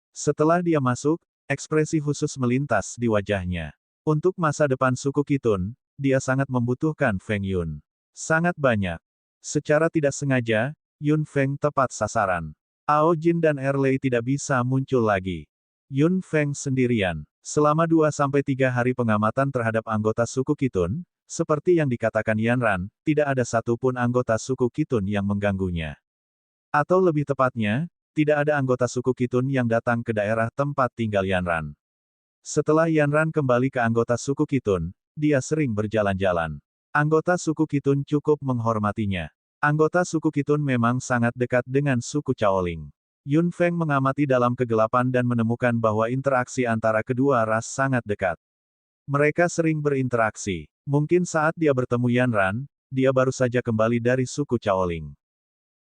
Setelah dia masuk, ekspresi khusus melintas di wajahnya. Untuk masa depan suku Kitun, dia sangat membutuhkan Feng Yun. Sangat banyak. Secara tidak sengaja, Yun Feng tepat sasaran. Ao Jin dan Erlei tidak bisa muncul lagi. Yun Feng sendirian. Selama 2-3 hari pengamatan terhadap anggota suku Kitun, seperti yang dikatakan Yanran, tidak ada satupun anggota suku Kitun yang mengganggunya. Atau lebih tepatnya, tidak ada anggota suku Kitun yang datang ke daerah tempat tinggal Yanran. Setelah Yanran kembali ke anggota suku Kitun, dia sering berjalan-jalan. Anggota suku Kitun cukup menghormatinya. Anggota suku Kitun memang sangat dekat dengan suku Caoling. Yun Feng mengamati dalam kegelapan dan menemukan bahwa interaksi antara kedua ras sangat dekat. Mereka sering berinteraksi. Mungkin saat dia bertemu Yanran, dia baru saja kembali dari suku Caoling.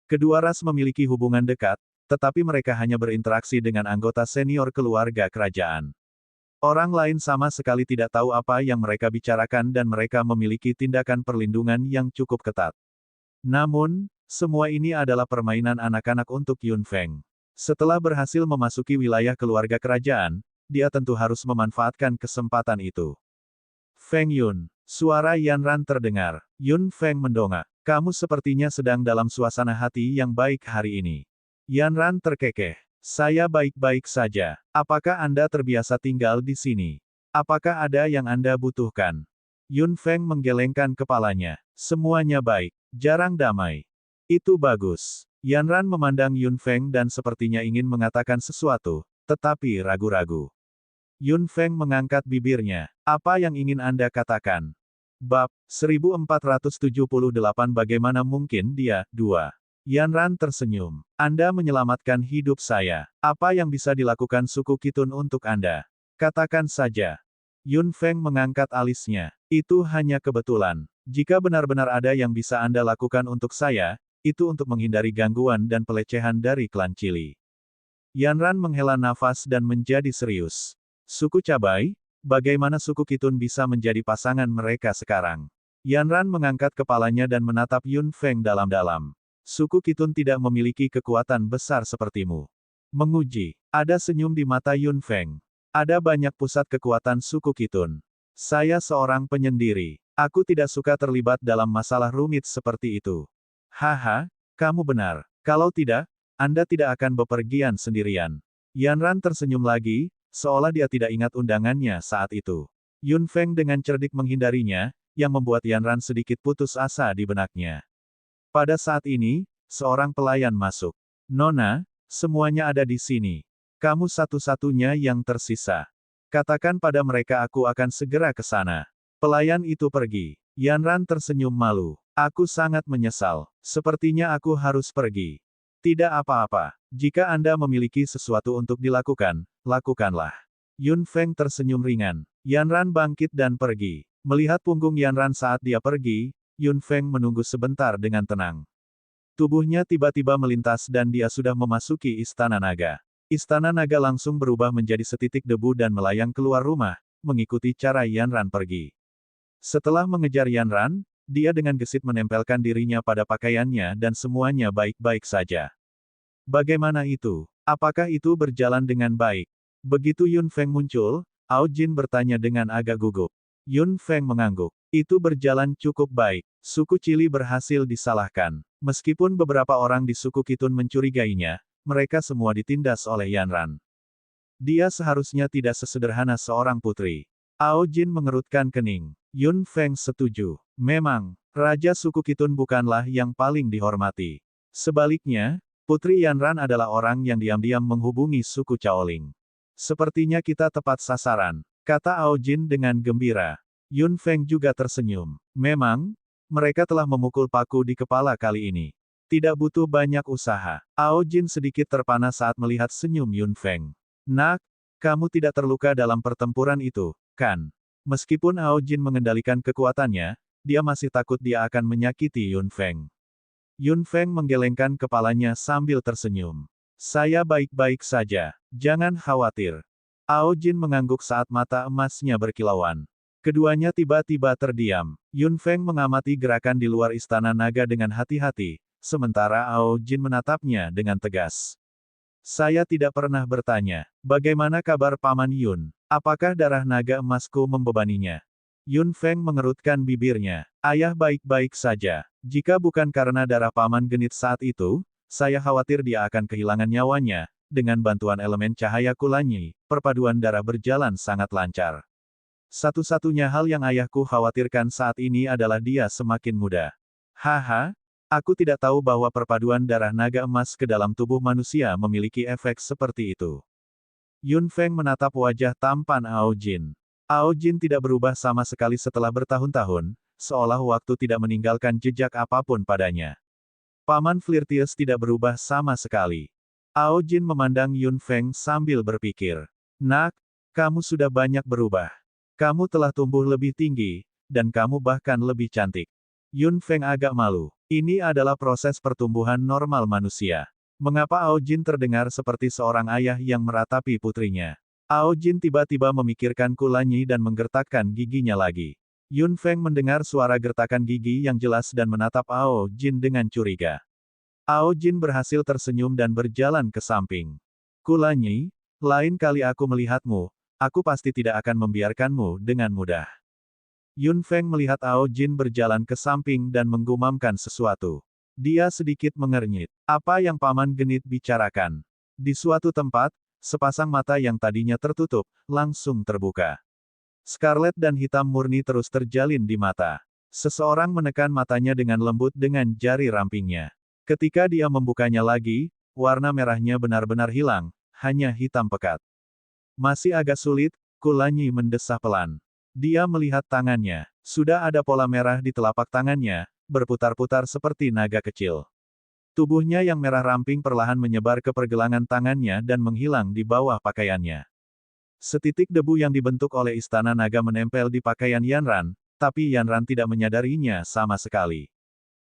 Kedua ras memiliki hubungan dekat, tetapi mereka hanya berinteraksi dengan anggota senior keluarga kerajaan. Orang lain sama sekali tidak tahu apa yang mereka bicarakan dan mereka memiliki tindakan perlindungan yang cukup ketat. Namun, semua ini adalah permainan anak-anak untuk Yun Feng. Setelah berhasil memasuki wilayah keluarga kerajaan, dia tentu harus memanfaatkan kesempatan itu. Feng Yun, suara Yanran terdengar. Yun Feng mendongak. Kamu sepertinya sedang dalam suasana hati yang baik hari ini. Yanran terkekeh. Saya baik-baik saja. Apakah Anda terbiasa tinggal di sini? Apakah ada yang Anda butuhkan? Yun Feng menggelengkan kepalanya. Semuanya baik. Jarang damai. Itu bagus. Yanran memandang Yun Feng dan sepertinya ingin mengatakan sesuatu, tetapi ragu-ragu. Yun Feng mengangkat bibirnya. Apa yang ingin Anda katakan? Bab 1478 Bagaimana mungkin dia, 2. Yanran tersenyum. Anda menyelamatkan hidup saya. Apa yang bisa dilakukan suku Kitun untuk Anda? Katakan saja. Yun Feng mengangkat alisnya. Itu hanya kebetulan. Jika benar-benar ada yang bisa Anda lakukan untuk saya, itu untuk menghindari gangguan dan pelecehan dari klan Cili. Yanran menghela nafas dan menjadi serius. Suku Cabai, bagaimana suku Kitun bisa menjadi pasangan mereka sekarang? Yanran mengangkat kepalanya dan menatap Yun Feng dalam-dalam. Suku Kitun tidak memiliki kekuatan besar sepertimu. Menguji. Ada senyum di mata Yun Feng. Ada banyak pusat kekuatan suku Kitun. Saya seorang penyendiri. Aku tidak suka terlibat dalam masalah rumit seperti itu. Haha, kamu benar. Kalau tidak, Anda tidak akan bepergian sendirian. Yanran tersenyum lagi, seolah dia tidak ingat undangannya saat itu. Yun Feng dengan cerdik menghindarinya, yang membuat Yanran sedikit putus asa di benaknya. Pada saat ini, seorang pelayan masuk. Nona, semuanya ada di sini. Kamu satu-satunya yang tersisa. Katakan pada mereka aku akan segera ke sana. Pelayan itu pergi. Yanran tersenyum malu. Aku sangat menyesal. Sepertinya aku harus pergi. Tidak apa-apa. Jika Anda memiliki sesuatu untuk dilakukan, lakukanlah. Yun Feng tersenyum ringan. Yanran bangkit dan pergi. Melihat punggung Yanran saat dia pergi, Yun Feng menunggu sebentar dengan tenang. Tubuhnya tiba-tiba melintas dan dia sudah memasuki Istana Naga. Istana Naga langsung berubah menjadi setitik debu dan melayang keluar rumah, mengikuti cara Yanran pergi. Setelah mengejar Yanran, dia dengan gesit menempelkan dirinya pada pakaiannya dan semuanya baik-baik saja. Bagaimana itu? Apakah itu berjalan dengan baik? Begitu Yun Feng muncul, Ao Jin bertanya dengan agak gugup. Yun Feng mengangguk. Itu berjalan cukup baik. Suku Cili berhasil disalahkan. Meskipun beberapa orang di suku Kitun mencurigainya, mereka semua ditindas oleh Yanran. Dia seharusnya tidak sesederhana seorang putri. Ao Jin mengerutkan kening. Yun Feng setuju. Memang, Raja suku Kitun bukanlah yang paling dihormati. Sebaliknya, Putri Yanran adalah orang yang diam-diam menghubungi suku Caoling. Sepertinya kita tepat sasaran, kata Ao Jin dengan gembira. Yun Feng juga tersenyum. Memang, mereka telah memukul paku di kepala kali ini. Tidak butuh banyak usaha. Ao Jin sedikit terpana saat melihat senyum Yun Feng. Nak, kamu tidak terluka dalam pertempuran itu, kan? Meskipun Ao Jin mengendalikan kekuatannya, dia masih takut dia akan menyakiti Yun Feng. Yun Feng menggelengkan kepalanya sambil tersenyum. Saya baik-baik saja, jangan khawatir. Ao Jin mengangguk saat mata emasnya berkilauan. Keduanya tiba-tiba terdiam. Yun Feng mengamati gerakan di luar Istana Naga dengan hati-hati, sementara Ao Jin menatapnya dengan tegas. Saya tidak pernah bertanya, bagaimana kabar Paman Yun? Apakah darah naga emasku membebaninya? Yun Feng mengerutkan bibirnya. Ayah baik-baik saja. Jika bukan karena darah Paman Genit saat itu, saya khawatir dia akan kehilangan nyawanya. Dengan bantuan elemen cahaya Kulanyi, perpaduan darah berjalan sangat lancar. Satu-satunya hal yang ayahku khawatirkan saat ini adalah dia semakin muda. Haha, aku tidak tahu bahwa perpaduan darah naga emas ke dalam tubuh manusia memiliki efek seperti itu. Yun Feng menatap wajah tampan Ao Jin. Ao Jin tidak berubah sama sekali setelah bertahun-tahun, seolah waktu tidak meninggalkan jejak apapun padanya. Paman Flirtius tidak berubah sama sekali. Ao Jin memandang Yun Feng sambil berpikir. Nak, kamu sudah banyak berubah. Kamu telah tumbuh lebih tinggi, dan kamu bahkan lebih cantik. Yun Feng agak malu. Ini adalah proses pertumbuhan normal manusia. Mengapa Ao Jin terdengar seperti seorang ayah yang meratapi putrinya? Ao Jin tiba-tiba memikirkan Kulanyi dan menggertakkan giginya lagi. Yun Feng mendengar suara gertakan gigi yang jelas dan menatap Ao Jin dengan curiga. Ao Jin berhasil tersenyum dan berjalan ke samping. Kulanyi, lain kali aku melihatmu, aku pasti tidak akan membiarkanmu dengan mudah. Yun Feng melihat Ao Jin berjalan ke samping dan menggumamkan sesuatu. Dia sedikit mengernyit. Apa yang Paman Genit bicarakan? Di suatu tempat, sepasang mata yang tadinya tertutup, langsung terbuka. Scarlet dan hitam murni terus terjalin di mata. Seseorang menekan matanya dengan lembut dengan jari rampingnya. Ketika dia membukanya lagi, warna merahnya benar-benar hilang, hanya hitam pekat. Masih agak sulit, Kulanyi mendesah pelan. Dia melihat tangannya. Sudah ada pola merah di telapak tangannya, berputar-putar seperti naga kecil. Tubuhnya yang merah ramping perlahan menyebar ke pergelangan tangannya dan menghilang di bawah pakaiannya. Setitik debu yang dibentuk oleh Istana Naga menempel di pakaian Yanran, tapi Yanran tidak menyadarinya sama sekali.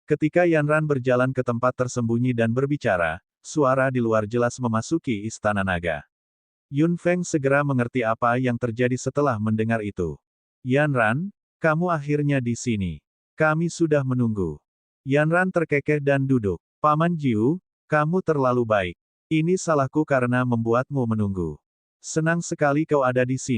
Ketika Yanran berjalan ke tempat tersembunyi dan berbicara, suara di luar jelas memasuki Istana Naga. Yun Feng segera mengerti apa yang terjadi setelah mendengar itu. Yanran, kamu akhirnya di sini. Kami sudah menunggu. Yanran terkekeh dan duduk. Paman Jiu, kamu terlalu baik. Ini salahku karena membuatmu menunggu. Senang sekali kau ada di sini.